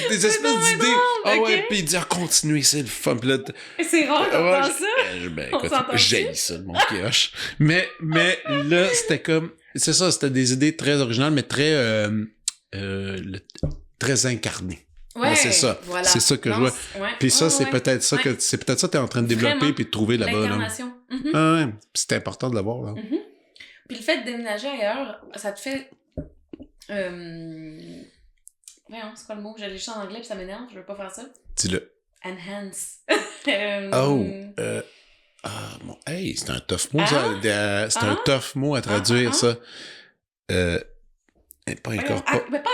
des espèces d'idées. Ah ouais, puis il dit « Continuez, c'est le fun. » Puis là, c'est rare d'entendre ça. Ben, écoute, j'haïs ça, mon qui roche. Mais là, c'était comme... C'est ça, c'était des idées très originales, mais très très incarnées. Ouais, c'est ça. Voilà. C'est ça que je vois. Ouais, puis ça, c'est peut-être ça que c'est peut-être ça que tu es en train de développer Vraiment. puis de trouver là-bas. L'incarnation. Là. Ah ouais, c'est important de l'avoir là. Puis le fait de déménager ailleurs, ça te fait voyons, c'est quoi le mot? J'allais juste en anglais puis ça m'énerve, je veux pas faire ça. Dis-le. Enhance. Bon, hey, c'est un tough mot, ça. C'est un tough mot à traduire, ça. Pas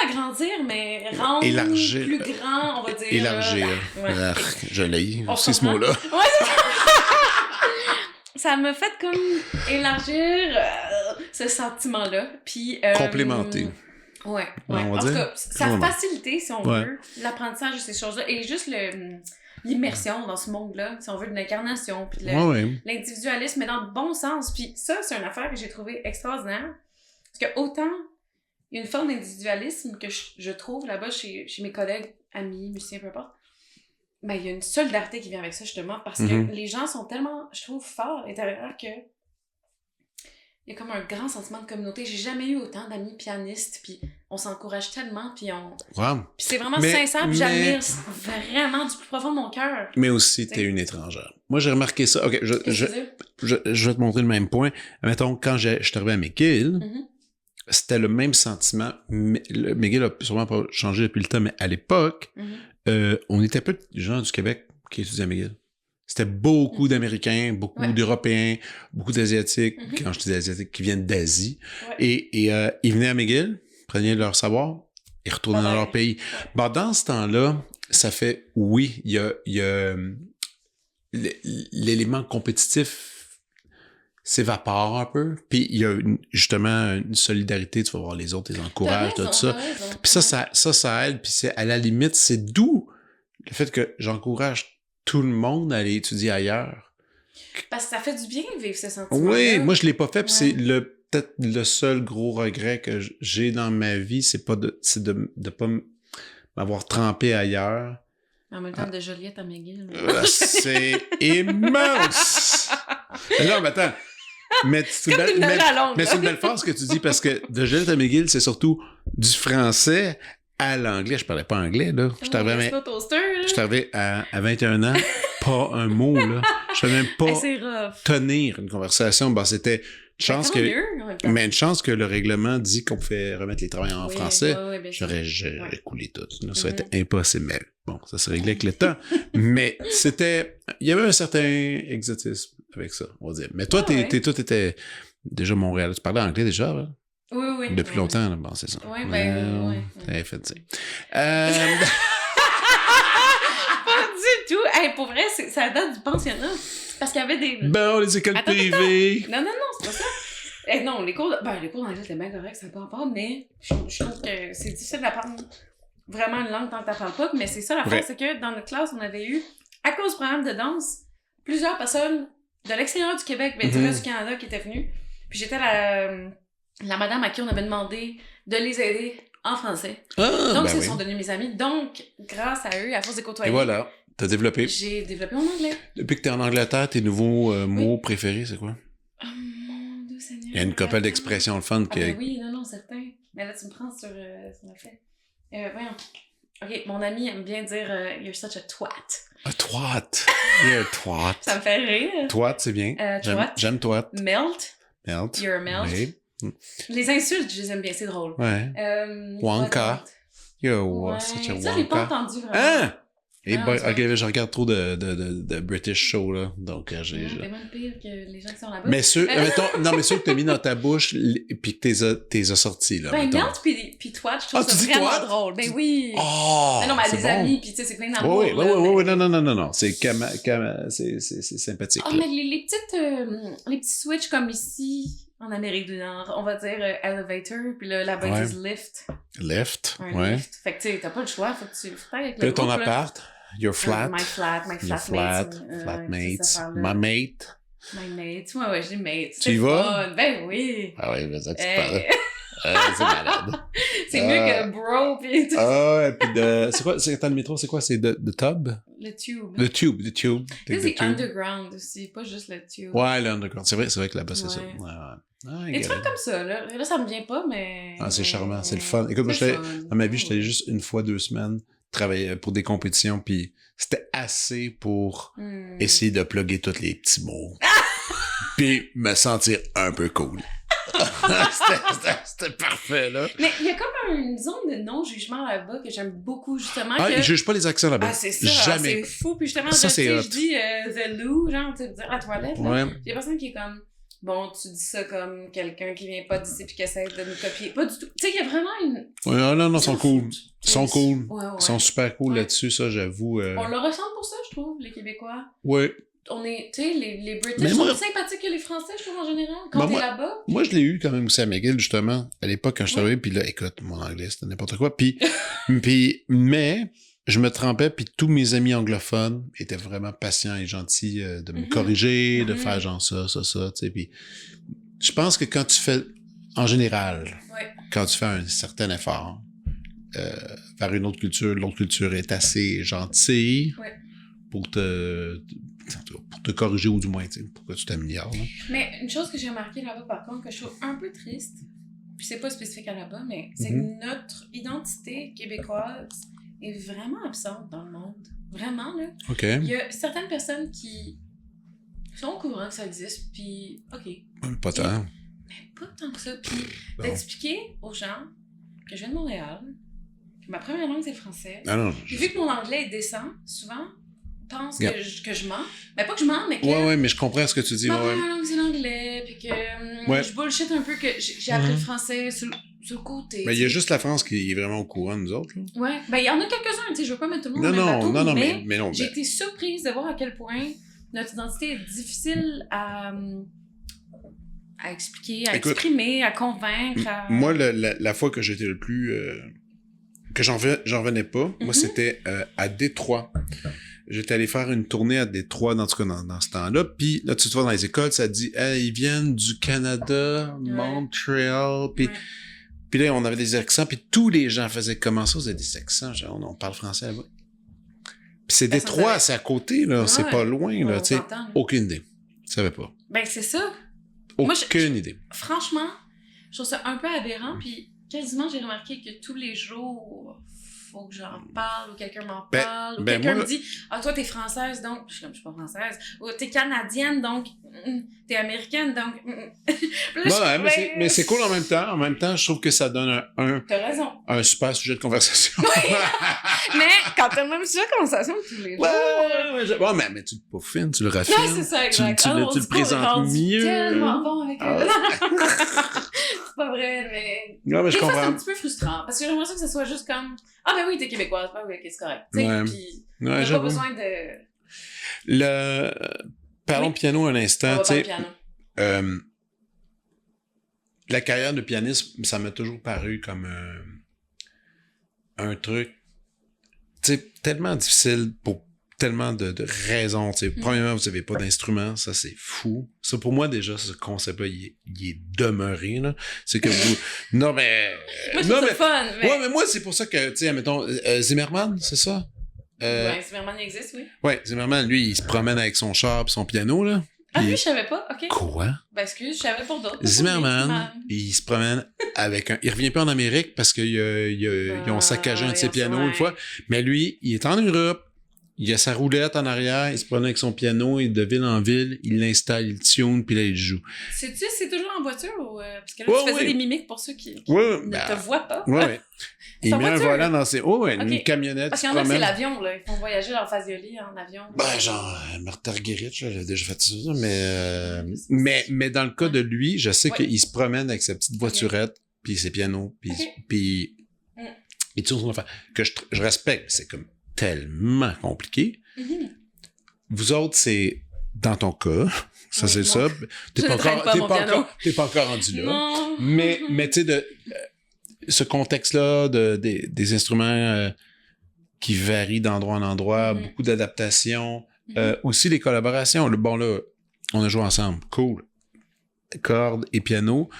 agrandir, mais rendre élargir, plus grand, on va dire. Élargir. Je l'ai, c'est ce mot-là. Ouais, ça m'a fait comme élargir ce sentiment-là. Puis, complémenter. Ouais. En tout cas, ça a facilité, si on veut, l'apprentissage de ces choses-là. Et juste l'immersion dans ce monde-là, si on veut, de l'incarnation, puis l'individualisme, mais dans le bon sens. Puis ça, c'est une affaire que j'ai trouvée extraordinaire. Parce que autant, il y a une forme d'individualisme que je trouve là-bas chez mes collègues, amis, musiciens, peu importe. Ben, il y a une solidarité qui vient avec ça, justement, parce que les gens sont tellement, je trouve, forts à l'intérieur que il y a comme un grand sentiment de communauté. J'ai jamais eu autant d'amis pianistes, puis on s'encourage tellement, puis puis c'est vraiment sincère, puis j'admire vraiment du plus profond de mon cœur. Mais aussi, t'es une étrangère. Moi, j'ai remarqué ça. OK, je vais te montrer le même point. Mettons, quand je suis arrivé à McGill, c'était le même sentiment. McGill a sûrement pas changé depuis le temps, mais à l'époque, on était peu de gens du Québec qui étudiaient à McGill. C'était beaucoup d'Américains, beaucoup d'Européens, beaucoup d'Asiatiques, quand je dis Asiatiques, qui viennent d'Asie. Et ils venaient à McGill, prenaient leur savoir et retournaient dans leur pays. Bon, dans ce temps-là, ça fait, oui, il y a l'élément compétitif s'évapore un peu. Puis il y a justement une solidarité, tu vas voir les autres, les encourages, tout ça. Puis ça aide. Puis c'est à la limite, c'est d'où le fait que j'encourage tout le monde à aller étudier ailleurs. Parce que ça fait du bien vivre ce sentiment. Oui, moi je l'ai pas fait, puis c'est peut-être le seul gros regret que j'ai dans ma vie, c'est de pas m'avoir trempé ailleurs. En même temps, de Joliette à McGill. C'est immense! Non, mais attends. Mais c'est une belle phrase que tu dis, parce que de Joliette à McGill, c'est surtout du français à l'anglais. Je parlais pas anglais, là. Je t'avais à 21 ans, pas un mot, là. Je savais même pas tenir une conversation. Bon, c'était une chance mais une chance que le règlement dit qu'on pouvait remettre les travailleurs en français. J'aurais coulé tout. Ça aurait été impossible. Mais bon, ça s'est réglé avec le temps. Mais il y avait un certain exotisme avec ça, on va dire. Mais toi, toi, t'étais déjà Montréal. Tu parlais anglais déjà, là? Oui. Depuis longtemps, là. Bon, c'est ça. Oui, t'avais fait ça. Pas du tout. Hey, pour vrai, ça date du pensionnat. Parce qu'il y avait des... Bon, les écoles privées. Non, c'est pas ça. Non, les cours d'anglais, c'était bien correct, ça peut pas, mais je trouve que c'est difficile d'apprendre vraiment une langue tant que t'apprends pas. Mais c'est ça l'affaire, c'est que dans notre classe, on avait eu, à cause du programme de danse, plusieurs personnes de l'extérieur du Québec, du reste du Canada qui étaient venues. Puis j'étais la madame à qui on avait demandé de les aider en français. Donc, ils sont devenus mes amis. Donc, grâce à eux, à force de côtoyer... Et voilà, t'as développé. J'ai développé mon anglais. Depuis que t'es en Angleterre, tes nouveaux mots préférés, c'est quoi? Oh mon Dieu Seigneur. Il y a une couple d'expressions le fun. Oui, non, certain. Mais là, tu me prends sur le fait. Voyons. OK, mon ami aime bien dire « You're such a twat ». A twat. You're a twat. Ça me fait rire. Twat, c'est bien. J'aime twat. Melt. You're a melt. Oui. Les insultes, je les aime bien, c'est drôle. Ouais. Wonka. You're such a wonka. Ça, je l'ai pas entendu vraiment. Et Ah, ben, tu vois. ok, je regarde trop de British show, là. Donc, j'ai. T'es même pire que les gens qui sont là-bas. Mais ceux, non, mais ceux que t'as mis dans ta bouche, puis que t'es as sortis, là. Ben, mettons. Melt pis Twat, je trouve Ah, tu ça dis vraiment Twat? drôle. Ben oui. Oh! Mais non, mais c'est des bon. amis, pis tu sais, c'est plein d'amour. Oui, là, mais- non. C'est c'est sympathique. Ah, là. mais les petites, les petits switches comme ici, en Amérique du Nord, on va dire elevator, puis là-bas, Ouais. ils disent lift. Left, Un ouais. lift. Fait que tu sais, t'as pas le choix, faut que tu faut avec Puis le là, ton groupe, là. appart, your flat, My flat, my your flatmates. flatmates, my mate. My mates. Ouais, j'ai mates. Tu y vas? Fun. Ben oui. Ah ouais, mais ça, tu Hey. parles. C'est malade. C'est mieux que bro, pis tout. Ah, et puis c'est quoi, c'est dans le métro, c'est quoi? C'est the tub? Le tube. The tube. Tu sais, The c'est tube. underground aussi, pas juste le tube. Ouais, le underground. C'est vrai que là-bas, c'est ça. Ouais. Ouais. Ah, Et tu get fais it. comme ça, là. Là, ça me vient pas, mais. Ah, c'est charmant, c'est le fun. Écoute, moi, C'est dans fun. ma vie, j'étais allé juste une fois 2 semaines travailler pour des compétitions, puis c'était assez pour Hmm. essayer de plugger tous les petits mots. Puis me sentir un peu cool. C'était parfait, là. Mais il y a comme une zone de non-jugement là-bas que j'aime beaucoup, justement. Ah, que... ils jugent pas les accents là-bas. Ah, c'est ça. Jamais. C'est fou. Puis justement, Ça, je, c'est tu sais, hot. je dis the loo, genre, tu sais, dire la toilette. Là. Ouais. Il y a personne qui est comme, bon, tu dis ça comme quelqu'un qui vient pas d'ici puis qui essaie de nous copier. Pas du tout. Tu sais, il y a vraiment une. Ouais, non, ils sont cool. Ils sont cool. Ouais, ouais. Ils sont super cool Ouais. là-dessus, ça, j'avoue. On le ressent pour ça, je trouve, les Québécois. Ouais. On est, tu sais, les British Mais sont moi- plus sympathiques que les Français, je trouve, en général. Quand Ben, t'es moi- là-bas. Moi, je l'ai eu quand même aussi à McGill, justement, à l'époque, quand je Ouais. travaillais, puis là, écoute, mon anglais, c'était n'importe quoi. Puis, mais, je me trempais, puis tous mes amis anglophones étaient vraiment patients et gentils de me Mhm. corriger, de Mhm. faire genre ça, tu sais. Puis, je pense que quand tu fais, en général, Ouais. quand tu fais un certain effort vers une autre culture, l'autre culture est assez gentille Ouais. pour te corriger ou du moins, tu sais, pour que tu t'améliores. là. Mais une chose que j'ai remarqué là-bas, par contre, que je trouve un peu triste, puis c'est pas spécifique à là-bas, mais c'est Mhm. que notre identité québécoise est vraiment absente dans le monde. Vraiment, là. OK. Il y a certaines personnes qui sont au courant que ça existe, puis OK, Pas tant. mais pas tant que ça. Puis Bon. d'expliquer aux gens que je viens de Montréal, que ma première langue c'est le français, Ah non. puis vu que mon anglais est décent, souvent, pense Yeah. que je mens. Mais pas que je mens, mais que... Ouais, mais je comprends ce que tu dis. Ma Ouais, ouais. première langue, c'est l'anglais, puis que Ouais. je bullshit un peu que j'ai appris le Mhm. français sur le côté. Mais il y a juste la France qui est vraiment au courant de nous autres. Là. Ouais, ben il y en a quelques-uns, tu sais, je veux pas mettre tout le monde Non, dans le non, bateau, non, mais mais non. j'ai ben, été surprise de voir à quel point notre identité est difficile à expliquer, à Écoute, exprimer, à convaincre, à... Moi, la fois que j'étais le plus... que j'en revenais pas, moi, Mhm. c'était à Détroit. J'étais allé faire une tournée à Détroit, en tout cas dans ce temps-là. Puis là, tu te vois dans les écoles, ça dit hey, ils viennent du Canada, Ouais. Montréal. Puis, Ouais. puis là, on avait des accents. Puis tous les gens faisaient comment ça, vous avez des accents. Genre, on parle français là-bas. Puis c'est Personne Détroit, savait. c'est à côté, là. Ouais. C'est pas loin, Ouais, là. on Tu sais, s'entend, là. aucune idée. Je savais pas. Ben c'est ça. Moi, Aucune idée. Franchement, je trouve ça un peu aberrant, puis quasiment j'ai remarqué que tous les jours, faut que j'en parle, ou quelqu'un m'en Ben- parle, ou ben quelqu'un moi- me dit « Ah, toi, t'es française, donc... » Je suis comme, je suis pas française. Ou « T'es canadienne, donc... T'es américaine, donc... » Ouais, mais c'est cool en même temps. En même temps, je trouve que ça donne T'as raison. un super sujet de conversation. Mais quand t'as le même sujet de conversation tous les jours... Ouais, mais tu le peaufines, tu le raffines. Non, c'est ça, exact. Tu le on dit qu'on est présentes rendu mieux. tellement bon avec Ah. C'est pas vrai, mais... Non, mais je Des fois, c'est un comprends. petit peu frustrant, parce que j'aimerais ça que ce soit juste comme « Ah ben oui, t'es québécoise, ben oui, ok, c'est correct. » Tu sais, Ouais. puis on Ouais, n'a pas j'avoue. besoin de... Parlons Oui. piano un On instant. va Tu parler sais, piano. la carrière de pianiste, ça m'a toujours paru comme un truc, tu sais, tellement difficile pour tellement de raisons. Tu sais. Premièrement, vous n'avez pas d'instrument, ça c'est fou. Ça pour moi déjà, ce concept-là, il est demeuré. Là. C'est que vous... Non mais... Moi, je non, trouve mais... ça fun, mais... Ouais, mais moi c'est pour ça que, tu sais, mettons, Zimmerman, c'est ça? Ouais, Zimmerman existe, oui. Ouais, Zimmerman, lui, il se promène avec son char et son piano, là. Ah, Puis- lui, je savais pas, ok. Quoi? Ben, excuse, je savais pour d'autres. Zimmerman, il se promène avec un... Il revient pas en Amérique parce qu'ils ont saccagé un de ses pianos une fois. Mais lui, il est en Europe. il a sa roulette en arrière, il se promène avec son piano, et de ville en ville, il l'installe, il tune, puis là, il joue. C'est toujours en voiture ou... parce que là, tu faisais des mimiques pour ceux qui ne te voient pas. Oui. Il met un volant dans ses... une camionnette. Parce qu'il y en a, c'est l'avion, là. Ils font voyager leur Fazioli en avion. Genre, Martha Argerich, elle a déjà fait ça, mais dans le cas de lui, je sais qu'il se promène avec sa petite voiturette, puis ses pianos, puis il tourne son affaire. Que je respecte, c'est comme tellement compliqué. Mm-hmm. Vous autres, c'est dans ton cas, ça c'est ça. T'es pas encore rendu là. Non. Mais tu sais, ce contexte-là des instruments qui varient d'endroit en endroit, beaucoup d'adaptations, aussi les collaborations. Bon là, on a joué ensemble, cool. Cordes et piano,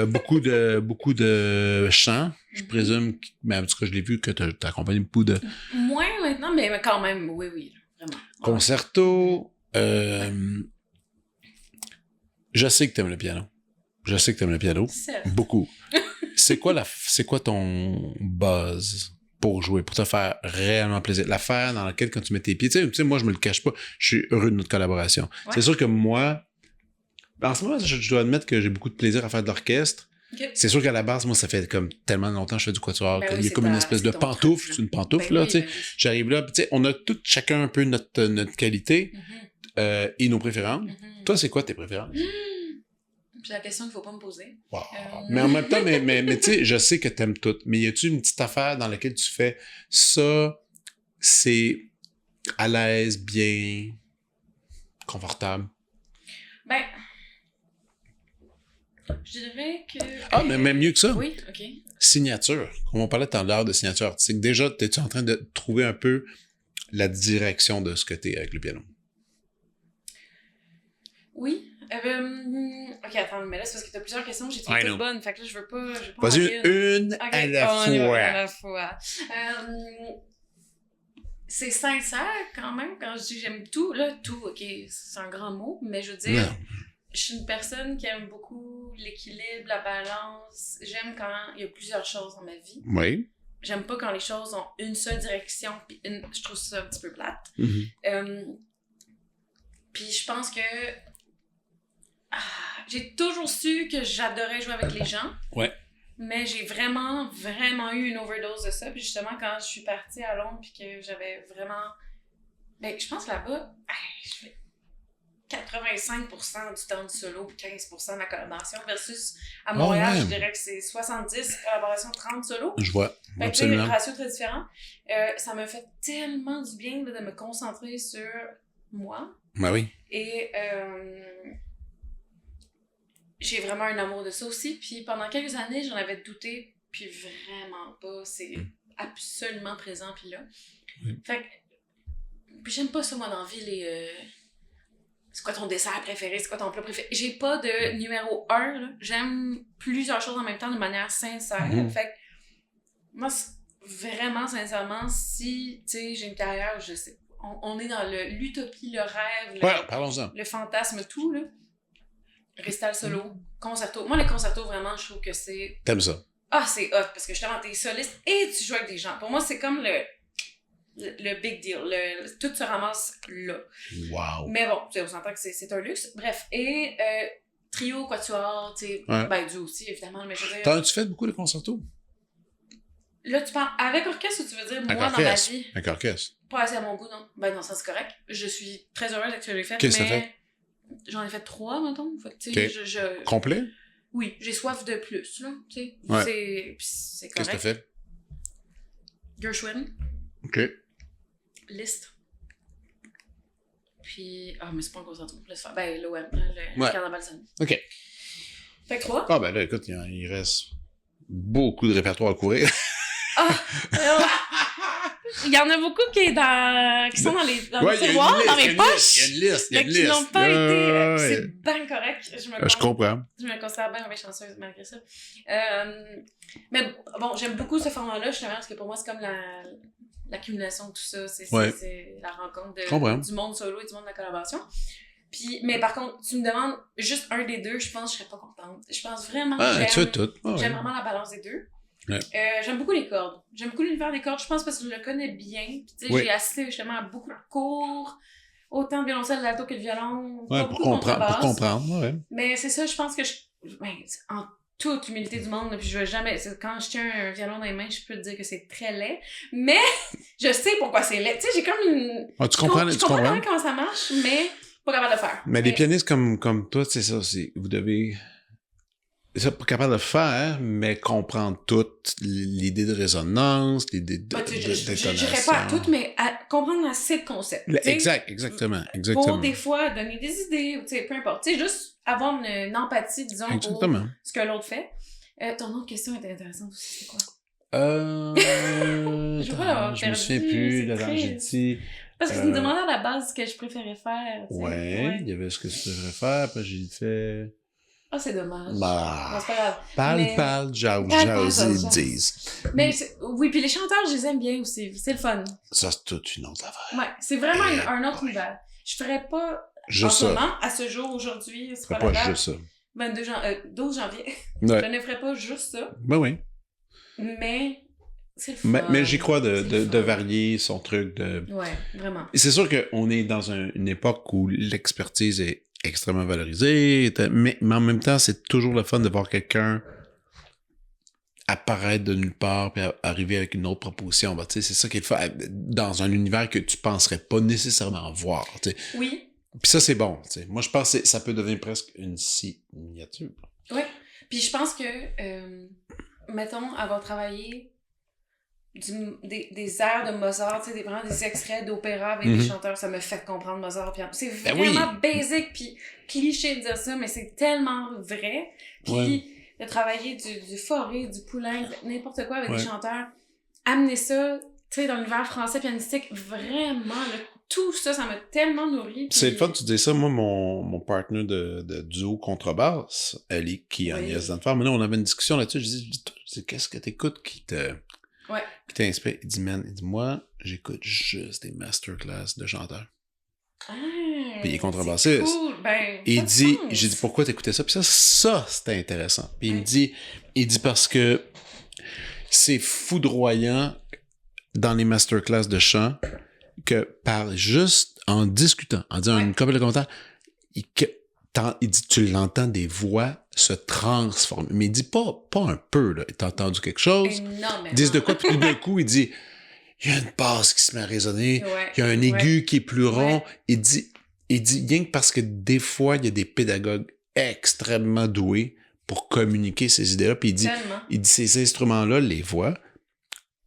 beaucoup de chants, je présume, mais en tout cas je l'ai vu que tu as accompagné beaucoup de... Moins maintenant, mais quand même, oui, vraiment. Concerto, je sais que tu aimes le piano. Beaucoup. C'est quoi ton buzz pour jouer, pour te faire réellement plaisir? L'affaire dans laquelle quand tu mets tes pieds, tu sais, moi je me le cache pas, je suis heureux de notre collaboration. Ouais. C'est sûr que moi, en ce moment, je dois admettre que j'ai beaucoup de plaisir à faire de l'orchestre. Okay. C'est sûr qu'à la base, moi, ça fait comme tellement longtemps que je fais du quatuor, qu'il y a comme une espèce de pantoufle, c'est une pantoufle, là, tu sais. J'arrive là, tu sais, on a tout chacun un peu notre qualité et nos préférences. Toi, c'est quoi tes préférences? C'est la question qu'il faut pas me poser. Wow. Mais en même temps, mais tu sais, je sais que t'aimes tout. Mais y a-tu une petite affaire dans laquelle tu fais ça, c'est à l'aise, bien, confortable? Ben, je dirais que... Ah, mais même mieux que ça. Oui, OK. Signature. Comme on parlait tout à l'heure de signature artistique, déjà, t'es-tu en train de trouver un peu la direction de ce que t'es avec le piano? Oui. OK, attends, mais là, c'est parce que t'as plusieurs questions, j'ai trouvé toutes bonnes, fait que là, je veux pas vas-y, une à la fois. C'est sincère, quand même, quand je dis que j'aime tout. Là, tout, OK, c'est un grand mot, mais je veux dire... Non. Je suis une personne qui aime beaucoup l'équilibre, la balance. J'aime quand il y a plusieurs choses dans ma vie. Oui. J'aime pas quand les choses ont une seule direction, puis je trouve ça un petit peu plate. Puis je pense que j'ai toujours su que j'adorais jouer avec les gens. Ouais. Mais j'ai vraiment, vraiment eu une overdose de ça. Puis justement, quand je suis partie à Londres, puis que j'avais vraiment... Ben, je pense là-bas, je fais 85% du temps de solo, 15% de la collaboration, versus à Montréal, je dirais que c'est 70 collaborations, 30 solo. Je vois, absolument. C'est un ratio très différent. Ça m'a fait tellement du bien là, de me concentrer sur moi. Ben oui. Et j'ai vraiment un amour de ça aussi. Puis pendant quelques années, j'en avais douté, puis vraiment pas. C'est absolument présent, puis là. Fait que, puis j'aime pas ça, moi, dans la vie, les... c'est quoi ton dessert préféré? C'est quoi ton plat préféré? J'ai pas de numéro 1, là. J'aime plusieurs choses en même temps de manière sincère. Fait que, moi, vraiment, sincèrement, si, tu sais, j'ai une carrière, je sais, on est dans l'utopie, le rêve, parlons-en. Le fantasme, tout, là. Récital solo, concerto. Moi, les concertos, vraiment, je trouve que c'est... T'aimes ça? Ah, c'est hot, parce que justement, t'es soliste et tu joues avec des gens. Pour moi, c'est comme le big deal. Tout se ramasse là. Wow. Mais bon, on s'entend que c'est un luxe. Bref, et trio, quatuor, tu sais, ben duo aussi, évidemment, mais je veux dire... T'en as-tu fait beaucoup de concertos? Là, tu parles avec orchestre ou tu veux dire moi dans ma vie? Avec orchestre. Pas assez à mon goût, non. Ben non, ça c'est correct. Je suis très heureuse avec ce que j'ai fait, Qu'est-ce que mais... ça fait? J'en ai fait 3, mettons. Fait que, tu sais, okay. Complet? Oui, j'ai soif de plus, là, tu sais. Ouais. C'est correct. Qu'est-ce que t'as fait? Gershwin. OK. Liszt. Puis... Ah, mais c'est pas un concerto. Laisse faire. Ben, l'OM, le Carnaval Sun. OK. Fait que 3. Ah, ben là, écoute, il reste beaucoup de répertoire à courir. Il y en a beaucoup qui sont dans les tiroirs, dans mes poches. Il y a une liste. Qui n'ont pas été... c'est bien correct. Je comprends. Je me considère bien chanceuse malgré ça. Mais bon, j'aime beaucoup ce format-là, justement, parce que pour moi, c'est comme l'accumulation de tout ça. C'est la rencontre du monde solo et du monde de la collaboration. Puis, mais par contre, tu me demandes juste un des deux, je pense que je serais pas contente. Je pense vraiment que j'aime vraiment la balance des deux. Ouais. J'aime beaucoup les cordes. J'aime beaucoup l'univers des cordes, je pense, parce que je le connais bien. Puis, tu sais, j'ai assisté justement à beaucoup de cours, autant de violoncelle, d'alto que de violon. Ouais, pour comprendre, ouais. Mais c'est ça, je pense que en toute humilité du monde, puis je vais jamais... Quand je tiens un violon dans les mains, je peux te dire que c'est très laid, mais je sais pourquoi c'est laid. Tu sais, j'ai comme une... Tu comprends comment ça marche, mais pas capable de faire. Mais les pianistes comme toi, c'est ça, vous devez... C'est pas capable de faire, mais comprendre toute l'idée de résonance, l'idée d'intonation. Je dirais pas à toutes, mais à comprendre assez de concepts. Exactement. Pour des fois donner des idées, tu sais, peu importe. Tu sais, juste avoir une empathie, disons, pour ce que l'autre fait. Ton autre question était intéressante aussi, c'est quoi? Je me souviens plus, j'ai dit... Parce que tu me demandais à la base ce que je préférais faire. Ouais, il y avait ce que je préférais faire, après j'ai fait... Ah, c'est dommage. Bah, non, c'est pas grave. Parle, jase, ils disent. Mais oui, puis les chanteurs, je les aime bien aussi. C'est le fun. Ça, c'est toute une autre affaire. Ouais, c'est vraiment un autre univers. Je ferais pas juste en ce moment, à ce jour, aujourd'hui, c'est pas la date. Juste ça. 12 janvier. Ouais. Je ne ferais pas juste ça. Ben oui. Mais c'est le fun. Mais j'y crois de varier son truc. Ouais, vraiment. Et c'est sûr qu'on est dans une époque où l'expertise est extrêmement valorisé, mais en même temps, c'est toujours le fun de voir quelqu'un apparaître de nulle part puis arriver avec une autre proposition. Ben, c'est ça qui est le fun, dans un univers que tu penserais pas nécessairement voir. T'sais. Oui. Puis ça, c'est bon. T'sais. Moi, je pense que ça peut devenir presque une signature. Oui. Puis je pense que, mettons, avoir travaillé des airs de Mozart, tu sais, vraiment des extraits d'opéra avec des chanteurs, ça me fait comprendre Mozart. C'est vraiment basic puis cliché de dire ça, mais c'est tellement vrai. Puis de travailler du Fauré, du Poulenc, n'importe quoi avec des chanteurs, amener ça, tu sais, dans l'univers français pianistique, vraiment, tout ça, ça m'a tellement nourri. Puis... C'est le fun, tu dis ça. Moi, mon partner de duo contrebasse, Ali, qui est Agnès Danfort, mais là, on avait une discussion là-dessus. Je dis qu'est-ce que t'écoutes qui t'inspire? Il dit, moi, j'écoute juste des masterclass de chanteurs. Puis il est contrebassiste. Cool. Et j'ai dit, pourquoi t'écoutais ça? Puis ça, c'était intéressant. Puis il dit parce que c'est foudroyant dans les masterclass de chant que juste en discutant, en disant une couple de commentaires, il dit, tu l'entends, des voix se transformer. Mais il dit pas un peu, là. T'as entendu quelque chose? Énormément. Ils disent de quoi, puis d'un coup, il dit, il y a une basse qui se met à résonner, il y a un aigu qui est plus rond. Il dit, rien que parce que des fois, il y a des pédagogues extrêmement doués pour communiquer ces idées-là, puis il dit, ces instruments-là, les voix,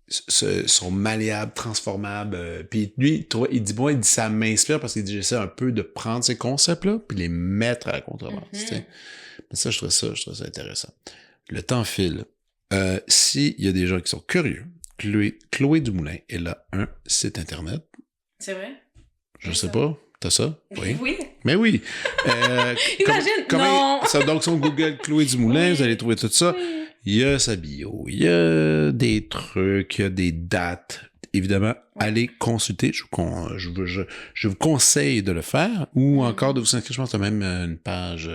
sont malléables, transformables. Puis lui, il dit, ça m'inspire parce qu'il dit, j'essaie un peu de prendre ces concepts-là puis les mettre à la contrebasse. Mais ça, je trouve ça intéressant. Le temps file. S'il y a des gens qui sont curieux, Chloé Dumoulin, elle a un site internet. C'est vrai? Je sais pas. T'as ça? Oui. Oui. Mais oui. Imagine, non! Donc, sur Google, Chloé Dumoulin, vous allez trouver tout ça. Oui. Il y a sa bio, il y a des trucs, il y a des dates. Évidemment, allez consulter. Je vous conseille de le faire ou encore de vous inscrire. Je pense que même une page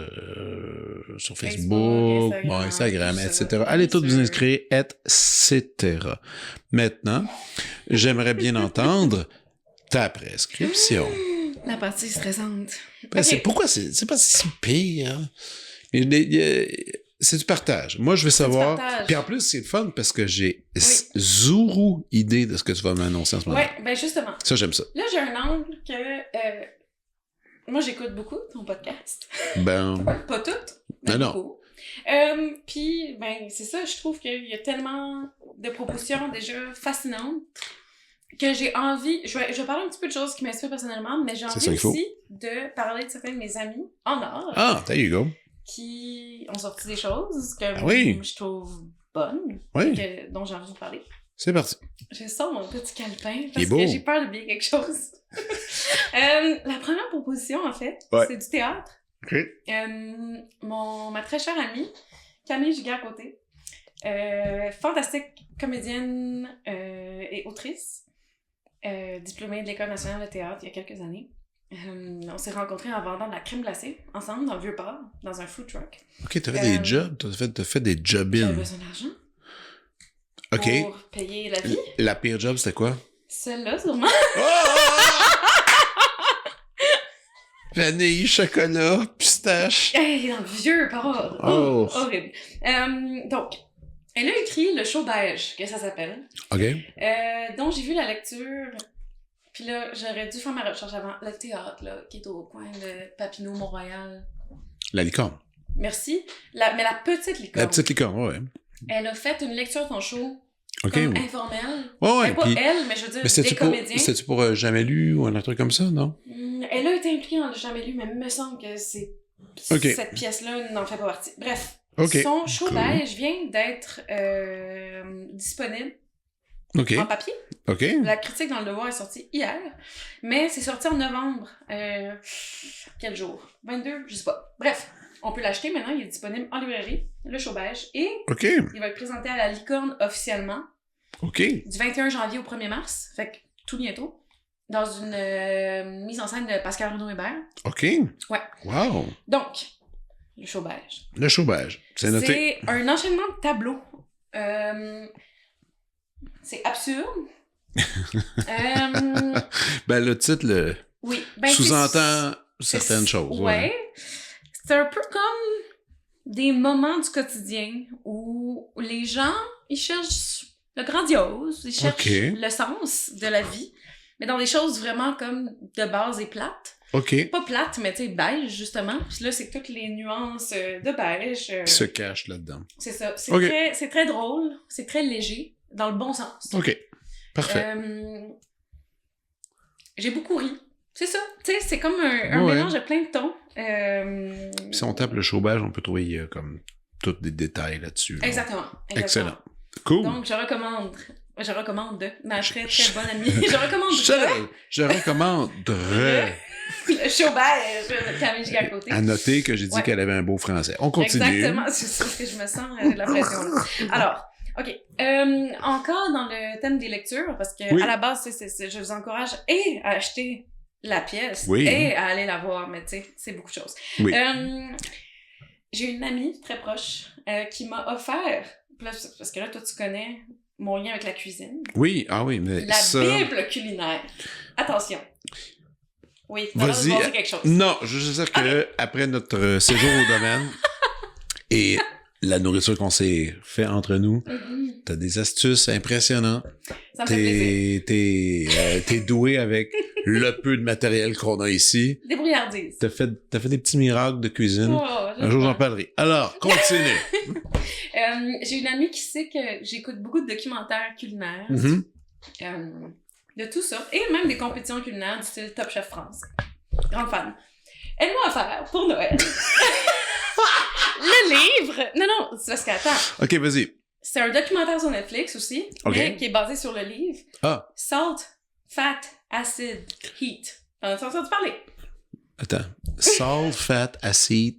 sur Facebook, Instagram, etc. Allez tous vous inscrire, etc. Maintenant, j'aimerais bien entendre ta prescription. La partie stressante. Pourquoi c'est pas si pire? C'est du partage. Moi, je veux savoir. Puis en plus, c'est le fun parce que j'ai zéro idée de ce que tu vas m'annoncer en ce moment. Oui, ben justement. Ça, j'aime ça. Là, j'ai un angle que... moi, j'écoute beaucoup ton podcast. Pas toutes, mais beaucoup. Puis, c'est ça, je trouve qu'il y a tellement de propositions déjà fascinantes que j'ai envie... Je vais parler un petit peu de choses qui m'inspirent personnellement, mais j'ai envie aussi de parler de certains de mes amis en art. Ah, there you go. Qui ont sorti des choses que je trouve bonnes, dont j'ai envie de parler. C'est parti. Je sors mon petit calepin parce que j'ai peur d'oublier quelque chose. La première proposition, en fait, c'est du théâtre. Okay. Ma très chère amie, Camille Giguère-Côté, fantastique comédienne et autrice, diplômée de l'École nationale de théâtre il y a quelques années. On s'est rencontrés en vendant de la crème glacée ensemble dans le Vieux-Port, dans un food truck. Ok, t'as fait des jobs, t'as fait des job-ins. J'avais besoin d'argent. OK. pour payer la vie. La pire job, c'était quoi? Celle-là, sûrement. Vanille, chocolat, pistache. Hey, dans le vieux, par ordre. Oh. Horrible. Donc, elle a écrit Le Show Beige, que ça s'appelle. OK. Donc, j'ai vu la lecture. Puis là, j'aurais dû faire ma recherche avant. Le théâtre, là, qui est au coin de Papineau, Mont-Royal. La licorne. Merci. Mais la petite licorne. La petite licorne, ouais. Elle a fait une lecture de ton show. OK. Comme informelle. Ouais, Pas puis... elle, mais je veux dire, Mais des comédiens. C'était-tu pour Jamais lu ou un truc comme ça, non? Elle a été impliquée dans le Jamais lu, mais il me semble que c'est OK. cette pièce-là n'en fait pas partie. Bref, OK. son show Cool. beige vient d'être disponible OK. en papier. OK. La critique dans le Devoir est sortie hier, mais c'est sorti en novembre. Quel jour? 22? Je sais pas. Bref, on peut l'acheter maintenant, il est disponible en librairie, le show beige, et OK. il va être présenté à la Licorne officiellement OK. du 21 janvier au 1er mars, fait que tout bientôt, dans une mise en scène de Pascal Renaud Hébert. OK. Ouais. Wow. Donc, le show beige. Le show beige. C'est noté. C'est un enchaînement de tableaux. C'est absurde. Ben, le titre Oui. Ben, sous-entend certaines choses. Ouais. C'est un peu comme des moments du quotidien où les gens, ils cherchent le grandiose, ils cherchent le sens de la vie, mais dans des choses vraiment comme de base et plates. OK. Pas plates, mais tu sais, beige, justement. Puis là, c'est toutes les nuances de beige. Qui se cache là-dedans. C'est ça. C'est OK. c'est très drôle, c'est très léger, dans le bon sens. OK. Parfait. J'ai beaucoup ri. C'est ça. Tu sais, c'est comme un Ouais. mélange de plein de tons. Puis si on tape le show beige, on peut trouver comme tous des détails là-dessus. là. Exactement. Excellent. Cool. Donc, je recommande ma très très bonne amie. Je recommande Je recommande le show beige de Camille Gigacoté. à noter que j'ai dit Ouais. qu'elle avait un beau français. On continue. Exactement, c'est ça que je me sens de la pression. Là. Alors, OK. Encore dans le thème des lectures, parce que Oui. à la base, je vous encourage et à acheter la pièce Oui. et à aller la voir, mais tu sais, c'est beaucoup de choses. Oui. J'ai une amie très proche qui m'a offert, parce que là, toi, tu connais mon lien avec la cuisine, Oui, ah oui, mais la ça... Bible culinaire. Attention. Oui, tu vas Vas-y. dire quelque chose. Non, je veux juste dire que après notre séjour au domaine et la nourriture qu'on s'est fait entre nous, Mhm. t'as des astuces impressionnantes. Ça me fait plaisir. T'es doué avec le peu de matériel qu'on a ici. Débrouillardise. T'as fait des petits miracles de cuisine. Oh, Un jour, j'en parlerai. Alors, continue. j'ai une amie qui sait que j'écoute beaucoup de documentaires culinaires, Mhm. de tout ça, et même des compétitions culinaires du style Top Chef France. Grande fan. Elle m'a offert pour Noël le livre. Non, c'est parce qu'attends. OK, vas-y. C'est un documentaire sur Netflix aussi, Ok. mais qui est basé sur le livre Ah, Salt, Fat, Acid, Heat. T'en as entendu parler? attends. Salt, fat, acid,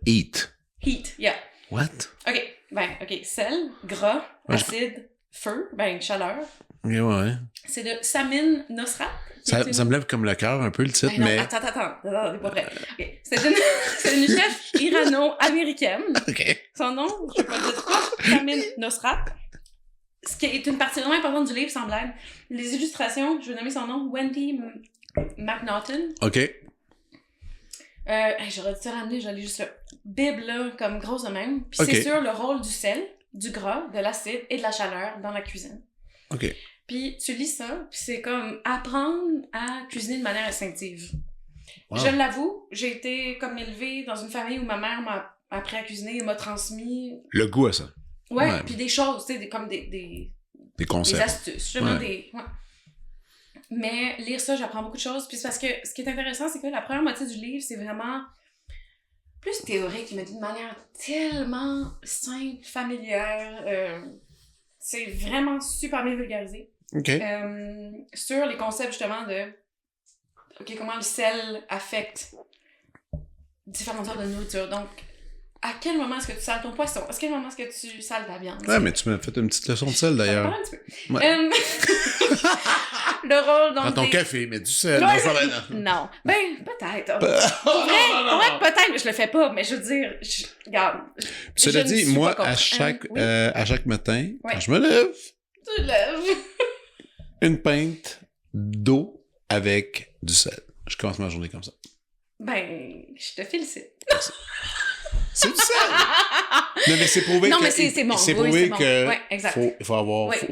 heat. Heat, yeah. What? OK. Sel, gras, Ouais, acide, feu, chaleur. Ok, ouais. C'est de Samin Nosrat. Ça me lève comme le cœur un peu le titre, Ben non, mais... attends, t'es pas prêt. Ok. C'est une chef irano-américaine. OK. Son nom, je vais pas le dire trop, Samin Nosrat. Ce qui est une partie vraiment importante du livre, sans blague. Les illustrations, je vais nommer son nom, Wendy McNaughton. OK. J'aurais dû te ramener, j'allais juste là. Bible, là, comme grosse de même. Puis Ok. c'est sur le rôle du sel, du gras, de l'acide et de la chaleur dans la cuisine. OK. Puis tu lis ça, puis c'est comme apprendre à cuisiner de manière instinctive. Wow. Je l'avoue, j'ai été comme élevée dans une famille où ma mère m'a appris à cuisiner et m'a transmis... Le goût à ça. Ouais, Ouais. puis des choses, tu sais, comme des Des concepts. astuces, justement Ouais. des... Ouais. Mais lire ça, j'apprends beaucoup de choses, puis c'est parce que ce qui est intéressant, c'est que la première moitié du livre, c'est vraiment plus théorique, mais d'une manière tellement simple, familière. C'est vraiment super bien vulgarisé. OK. Sur les concepts justement de comment le sel affecte différentes sortes de nourriture. Donc, à quel moment est-ce que tu sales ton poisson? À quel moment est-ce que tu sales ta viande? Ouais, mais tu m'as fait une petite leçon de sel, Ça d'ailleurs. me parle un petit peu. Ouais. le rôle dans Prends ton des... café, mets du sel. Ouais, Non, ça va, non. non. Ben, peut-être. Ouais, peut-être, mais je le fais pas. Mais je veux dire, regarde. Cela je ne dit, suis moi, pas contre. à chaque matin, Ouais. quand je me lève, Tu lèves. une pinte d'eau avec du sel. Je commence ma journée comme ça. Ben, je te félicite. C'est du sel! Non, mais c'est prouvé Non, que... mais c'est bon. C'est Oui, prouvé c'est bon. que Ouais, exact.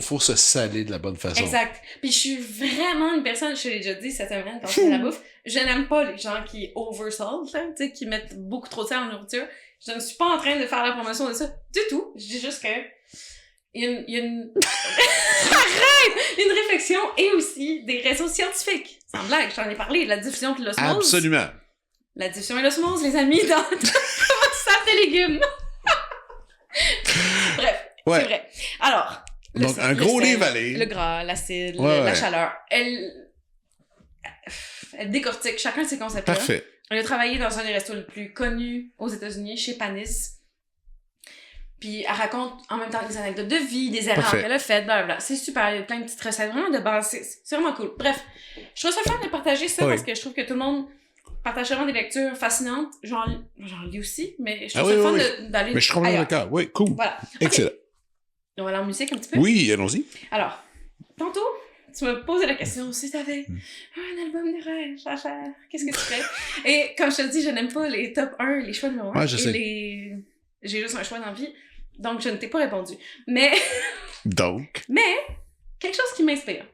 faut se saler de la bonne façon. Exact. Puis je suis vraiment une personne, je l'ai déjà dit cette semaine quand je fais la bouffe, je n'aime pas les gens qui oversalt, là, tu sais, qui mettent beaucoup trop de sel en nourriture. Je ne suis pas en train de faire la promotion de ça du tout. Je dis juste que il y a une... Arrête! Une réflexion et aussi des raisons scientifiques. Sans blague, je t'en ai parlé, la diffusion de l'osmose. Absolument. La diffusion et l'osmose, les amis, dans comment ça des légumes. Bref, Ouais. c'est vrai. Alors, Donc, un gros sel, livre à lire. le gras, l'acide, Ouais, la chaleur. Elle décortique chacun de ces concepts-là. Parfait. Elle a travaillé dans un des restos les plus connus aux États-Unis, chez Panis. Puis elle raconte en même temps des anecdotes de vie, des erreurs Parfait. qu'elle a faites, blablabla. C'est super, il y a plein de petites recettes vraiment de base. C'est vraiment cool. Bref, je trouve ça le fun de partager ça Oui. parce que je trouve que tout le monde partage vraiment des lectures fascinantes. J'en lis aussi, mais je trouve Ah ça oui, le fun d'aller Mais je suis complètement ailleurs. d'accord. Oui, cool. Voilà. Excellent. On va aller en musique un petit peu. Oui, allons-y. Alors, tantôt, tu me posais la question si t'avais un album de rêve à faire, qu'est-ce que tu ferais? Et comme je te le dis, je n'aime pas les top 1, les choix numéro 1. Ouais, je sais. J'ai juste un choix dans la vie, donc je ne t'ai pas répondu. Mais Donc. quelque chose qui m'inspire.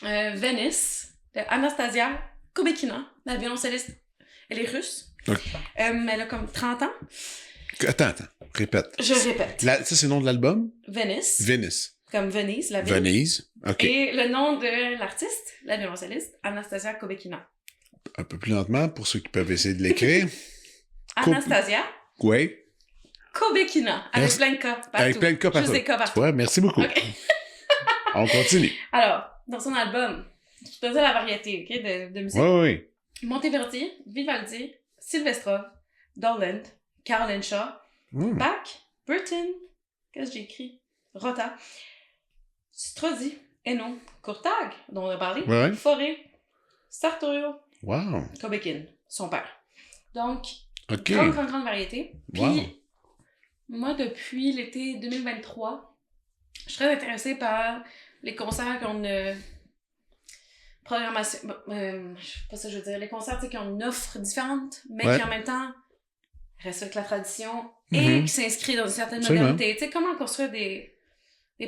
Venice, de Anastasia Kobekina, la violoncelliste. Elle est russe. Ok. Elle a comme 30 ans. Attends. Répète. Je répète. Ça, c'est le nom de l'album? Venice, Venice. comme Venise, la ville. Venise. OK. Et le nom de l'artiste, la violoncelliste, Anastasia Kobekina. Un peu plus lentement pour ceux qui peuvent essayer de l'écrire. Anastasia Oui. Kobekina, avec Merci. plein de cas partout. Avec plein de cas partout. Juste des cas partout. Ouais, merci beaucoup. Ok. On continue. Alors, dans son album, je te dis la variété, ok, de musique. Oui. Monteverdi, Vivaldi, Silvestrov, Dorland, Caroline Shaw, Mm. Bach, Burton, qu'est-ce que j'ai écrit? Rota, Strozzi, Eno, Courtag, dont on a parlé, Ouais. Fauré, Sartorio, Wow. Kobekin, son père. Donc, OK. grande variété. Puis, Wow. moi, depuis l'été 2023, je suis très intéressée par les concerts qui ont une programmation... je sais pas ça que je veux dire. Les concerts, tu sais, qui ont une offre différente, mais Ouais. qui, en même temps, respectent la tradition et Mhm. qui s'inscrivent dans une certaine Absolument. modernité. Tu sais, comment construire des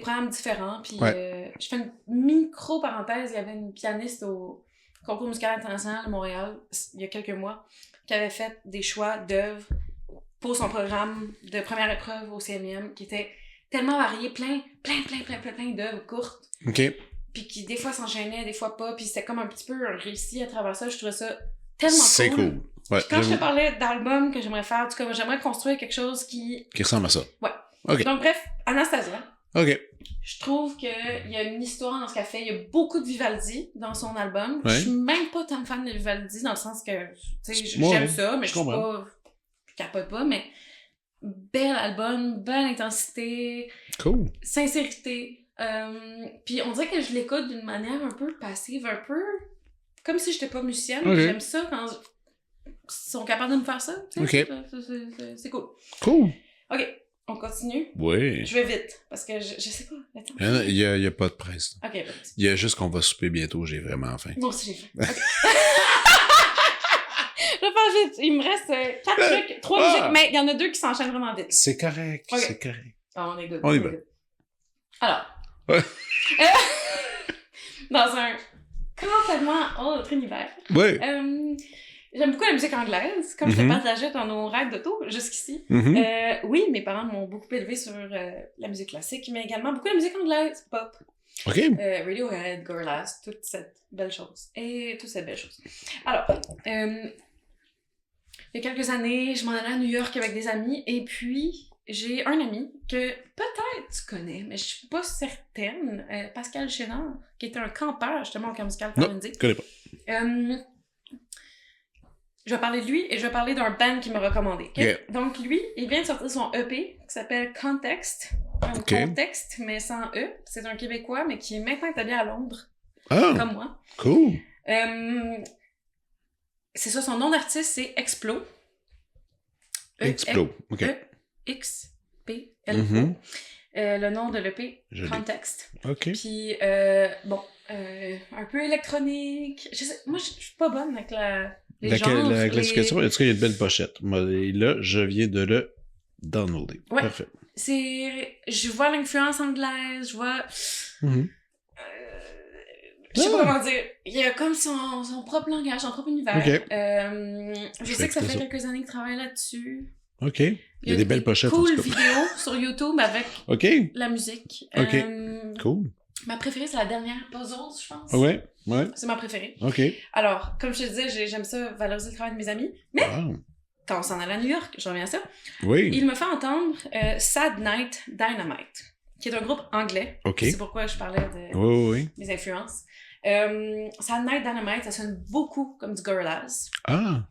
programmes différents. Puis, Ouais. je fais une micro-parenthèse. Il y avait une pianiste au Concours musical international de Montréal, il y a quelques mois, qui avait fait des choix d'œuvres pour son programme de première épreuve au CMM, qui était tellement varié, plein d'œuvres courtes, OK. puis qui des fois s'enchaînaient, des fois pas, puis c'était comme un petit peu un récit à travers ça. Je trouvais ça tellement C'est cool. Ouais, Puis quand je te j'avoue. parlais d'albums que j'aimerais faire, en tout cas, j'aimerais construire quelque chose qui... Qui ressemble à ça. Ouais. OK. Donc bref, Anastasia, OK. je trouve qu'il y a une histoire dans ce qu'elle fait. Il y a beaucoup de Vivaldi dans son album. Ouais. Je suis même pas tant fan de Vivaldi, dans le sens que, tu sais, Ouais, j'aime ça, mais je je suis comprends. pas... Je capote pas, mais bel album, belle intensité, Cool. sincérité. Puis on dirait que je l'écoute d'une manière un peu passive, un peu comme si j'étais pas musicienne. Ok. J'aime ça quand ils sont capables de me faire ça. Tu sais. C'est cool. Cool. Ok, on continue. Oui. Je vais vite, parce que je sais pas. Attends. Il y a pas de presse. Ok, vas-y. Il y a juste qu'on va souper bientôt, j'ai vraiment faim. Moi aussi, j'ai fait. Ok. Je vais faire vite. Il me reste 4 trucs, 3 Ah! musiques, mais il y en a 2 qui s'enchaînent vraiment vite. C'est correct, Ok. c'est correct. Ah, on est good. On y va. good. Alors. Ouais. Dans un complètement autre univers. Oui. J'aime beaucoup la musique anglaise, comme je te Mhm. partageais dans nos rêves d'auto jusqu'ici. Mhm. Oui, mes parents m'ont beaucoup élevé sur la musique classique, mais également beaucoup la musique anglaise, pop. OK. Radiohead, Gorillaz, toute cette belle chose. Et toute cette belle chose. Alors, il y a quelques années, je m'en allais à New York avec des amis, et puis j'ai un ami que peut-être tu connais, mais je suis pas certaine, Pascal Chénard, qui était un campeur justement au camp musical Non, Farndy. je connais pas. Je vais parler de lui et je vais parler d'un band qui m'a recommandé. Ok? Yeah. Donc lui, il vient de sortir son EP qui s'appelle Context. Un Ok. contexte, mais sans E. C'est un Québécois, mais qui est maintenant établi à Londres. Ah! Comme moi. Cool! C'est ça, son nom d'artiste, c'est Explo. Explo, OK. E-X-P-L-O. Mhm. Le nom de l'EP, Je l'ai. Context. OK. Puis, un peu électronique. Moi, je suis pas bonne avec les genres. La classification, en tout cas, il y a une belle pochette. Et là, je viens de le downloader. Ouais. Parfait. Je vois l'influence anglaise, je vois... Mhm. Je sais pas comment dire. Il y a comme son propre langage, son propre univers. OK. Je sais que ça fait quelques années qu'il travaille là-dessus. OK. Il y a des belles pochettes. Cool vidéos sur YouTube avec OK. la musique. OK. Cool. Ma préférée, c'est la dernière Puzzles, je pense. Ouais. C'est ma préférée. OK. Alors, comme je te disais, j'aime ça, valoriser le travail de mes amis. Mais, quand on s'en allait à New York, je reviens à ça, oui. il me fait entendre Sad Night Dynamite, qui est un groupe anglais. OK. C'est pourquoi je parlais de mes influences. Sad Night Dynamite, ça sonne beaucoup comme du Gorillaz. Ah!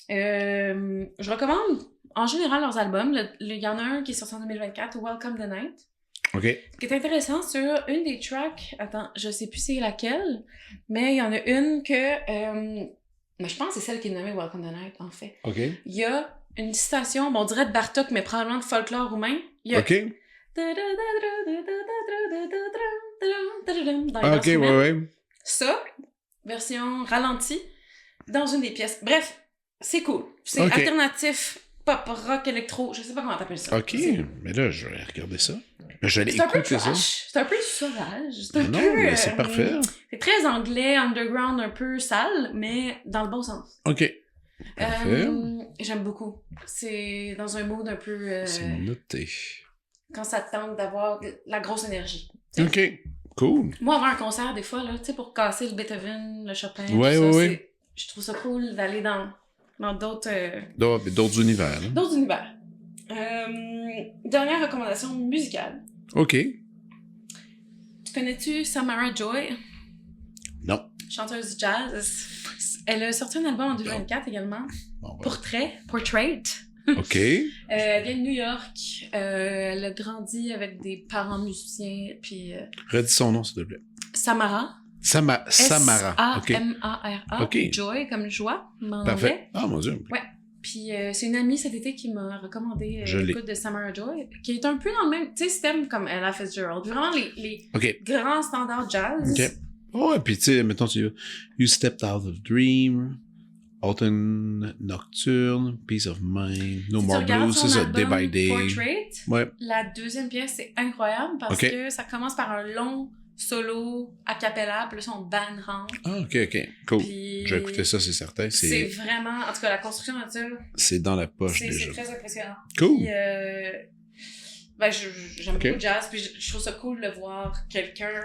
Je recommande en général leurs albums. Il y en a un qui est sorti en 2024, Welcome the Night. OK. Ce qui est intéressant sur une des tracks, attends, je sais plus c'est laquelle, mais il y en a une que, mais je pense que c'est celle qui est nommée Welcome the Night, en fait. OK. Il y a une citation, bon, on dirait de Bartók, mais probablement de folklore roumain. Il y a... OK. Dans Ah, OK, ouais. Ça, version ralentie, dans une des pièces. Bref, c'est cool. C'est alternatif, pop, rock, électro, je sais pas comment t'appelles ça. OK, mais là, je vais regarder ça. Je vais aller c'est un peu écouter ça. C'est un peu sauvage. C'est un Non, peu, mais c'est parfait. C'est très anglais, underground, un peu sale, mais dans le bon sens. OK. Parfait. J'aime beaucoup. C'est dans un mood un peu... c'est noté. Quand ça te tente d'avoir de la grosse énergie. OK, cool. Moi, avoir un concert, des fois, là, tu sais, pour casser le Beethoven, le Chopin, je trouve ça cool d'aller dans d'autres... D'autres univers. Là. D'autres univers. Dernière recommandation musicale. OK. Tu connais-tu Samara Joy? Non. Chanteuse jazz. Elle a sorti un album en 2024 également. Bon, Portrait. OK. Elle vient de New York. Elle a grandi avec des parents musiciens. Puis, redis son nom, s'il te plaît. Samara. Samara. S-A-M-A-R-A. OK. Joy, comme joie. Parfait. Anglais. Ah, mon Dieu. Ouais. Puis c'est une amie cet été qui m'a recommandé l'écoute de Samara Joy, qui est un peu dans le même système comme Ella Fitzgerald. Vraiment les grands standards jazz. OK. Ouais, puis tu sais, mettons, You Stepped Out of Dream, Autumn Nocturne, Peace of Mind, No More Blues, c'est ça, Day by Day. Portrait, ouais. La deuxième pièce, c'est incroyable parce que ça commence par un long solo a cappella, puis là, son band rentre. Ah, OK. Cool. Puis je vais écouter ça, c'est certain. C'est vraiment... En tout cas, la construction de ça... C'est dans la poche, déjà. C'est très impressionnant. Cool. Puis, j'aime beaucoup le jazz, puis je trouve ça cool de voir quelqu'un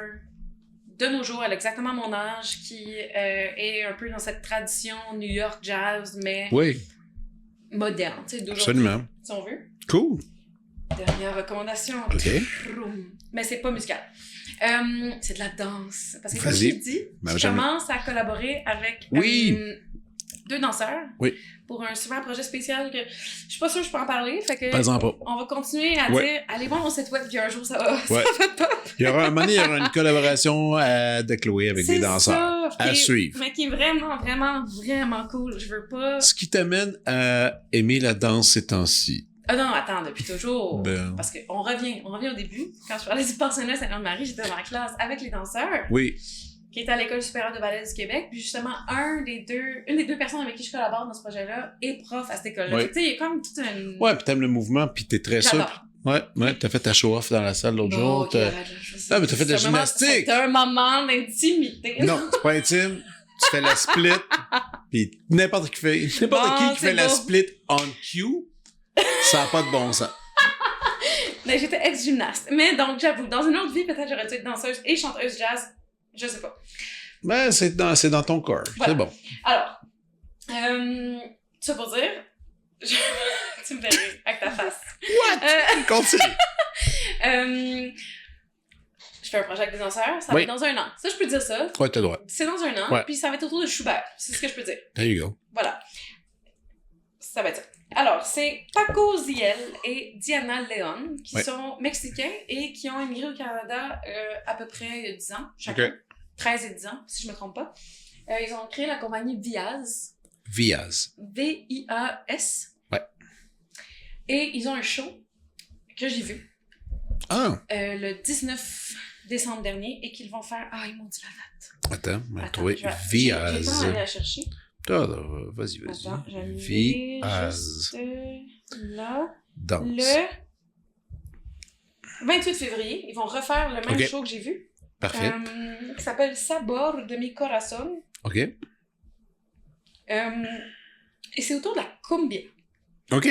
de nos jours, à exactement mon âge, qui est un peu dans cette tradition New York jazz, mais moderne, tu sais, d'aujourd'hui. Absolument. Si on veut. Cool. Dernière recommandation. OK. Mais c'est pas musical. C'est de la danse. Parce que comme je t'ai dit, je commence à collaborer avec 2 danseurs pour un super projet spécial que je suis pas sûre que je peux en parler. Fait que on va continuer à dire allez voir mon site web, puis un jour ça va pop. Il y aura une collaboration de Chloé avec des danseurs à suivre. Mais qui est vraiment, vraiment, vraiment cool. Je veux pas... Ce qui t'amène à aimer la danse ces temps-ci. Ah non, attends, depuis toujours. Parce qu'on revient au début. Quand je parlais du Parsonnat Saint-Laurent-de-Marie, j'étais dans la classe avec les danseurs. Oui. Qui est à l'École supérieure de ballet du Québec. Puis justement, une des deux personnes avec qui je collabore dans ce projet-là est prof à cette école-là. Oui. Tu sais, il y a comme toute une... Ouais, puis t'aimes le mouvement, puis t'es très souple. Ouais, t'as fait ta show-off dans la salle l'autre jour. Ah, mais t'as fait de la gymnastique. C'était un moment d'intimité. Non, c'est pas intime. Tu fais la split, puis n'importe qui fait la split on cue, ça n'a pas de bon sens. Mais j'étais ex-gymnaste. Mais donc, j'avoue, dans une autre vie, peut-être j'aurais dû être danseuse et chanteuse jazz. Je sais pas. Ben, c'est dans ton corps. Voilà. C'est bon. Alors, ça pour dire... tu me fais rire avec ta face. What? Continue. Je fais un projet avec des danseurs, ça va être dans 1 an. Ça, je peux dire ça. Ouais, t'as le droit. C'est dans 1 an, puis ça va être autour de Schubert. C'est ce que je peux dire. There you go. Voilà. Ça va être ça. Alors, c'est Paco Ziel et Diana Leon, qui sont mexicains et qui ont émigré au Canada à peu près il y a 10 ans chacun. 13 et 10 ans, si je me trompe pas. Ils ont créé la compagnie Viaz. Viaz. V-I-A-S. Ouais. Et ils ont un show que j'ai vu. Ah! Le 19 décembre dernier et qu'ils vont faire... Ah, ils m'ont dit la date. Attends, on va Attends, trouver j'ai Viaz. pas aller la chercher. Vas-y. Attends, j'ai Viaz. juste là. Danse. Le 28 février, ils vont refaire le même show que j'ai vu. Parfait. Qui s'appelle Sabor de mi corazón. OK. Et c'est autour de la cumbia. OK.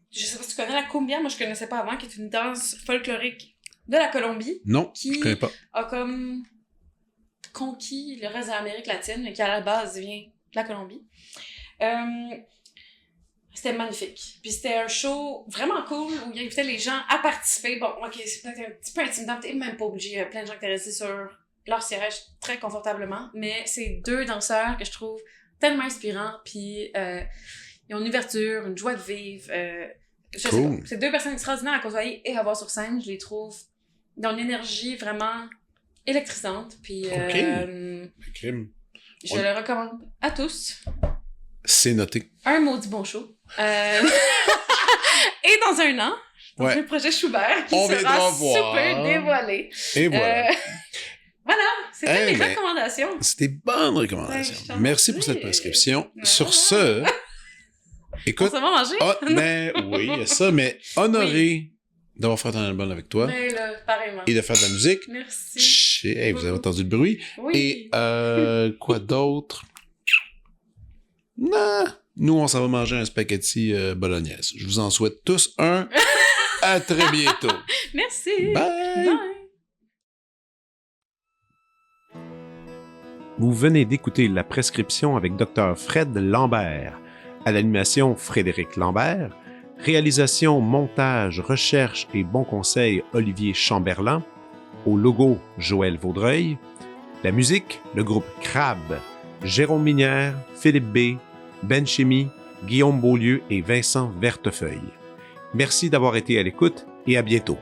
Je sais pas si tu connais la cumbia, moi je connaissais pas avant, qui est une danse folklorique de la Colombie. Non, qui je connais pas. A comme conquis le reste de l'Amérique latine et qui à la base vient de la Colombie. C'était magnifique. Puis c'était un show vraiment cool où il invitait les gens à participer. Bon, ok, c'est peut-être un petit peu intimidant, t'es même pas obligé. Il y a plein de gens qui étaient restés sur leur siège très confortablement. Mais c'est 2 danseurs que je trouve tellement inspirants. Puis ils ont une ouverture, une joie de vivre. Je sais pas. C'est 2 personnes extraordinaires à côtoyer et à voir sur scène. Je les trouve dans une énergie vraiment électrisante. Puis je le recommande à tous. C'est noté. Un maudit bon show. Et dans 1 an, dans le projet Schubert qui sera super dévoilé. Et voilà. Voilà, c'était mes recommandations. C'était bonnes recommandations. Merci pour cette prescription. Sur ce, écoute. On s'en va manger? Oui, il y a ça, mais honoré d'avoir fait un album avec toi. Mais là, pareillement. Et de faire de la musique. Merci. Hey, vous avez entendu le bruit. Oui. Et quoi d'autre? Non. Nous, on s'en va manger un spaghetti bolognaise. Je vous en souhaite tous un. À très bientôt. Merci. Bye. Bye. Vous venez d'écouter La Prescription avec Dr. Fred Lambert. À l'animation, Frédéric Lambert. Réalisation, montage, recherche et bons conseils, Olivier Chamberlain. Au logo, Joël Vaudreuil. La musique, le groupe Crabe. Jérôme Minière, Philippe B., Ben Chimie, Guillaume Beaulieu et Vincent Vertefeuille. Merci d'avoir été à l'écoute et à bientôt.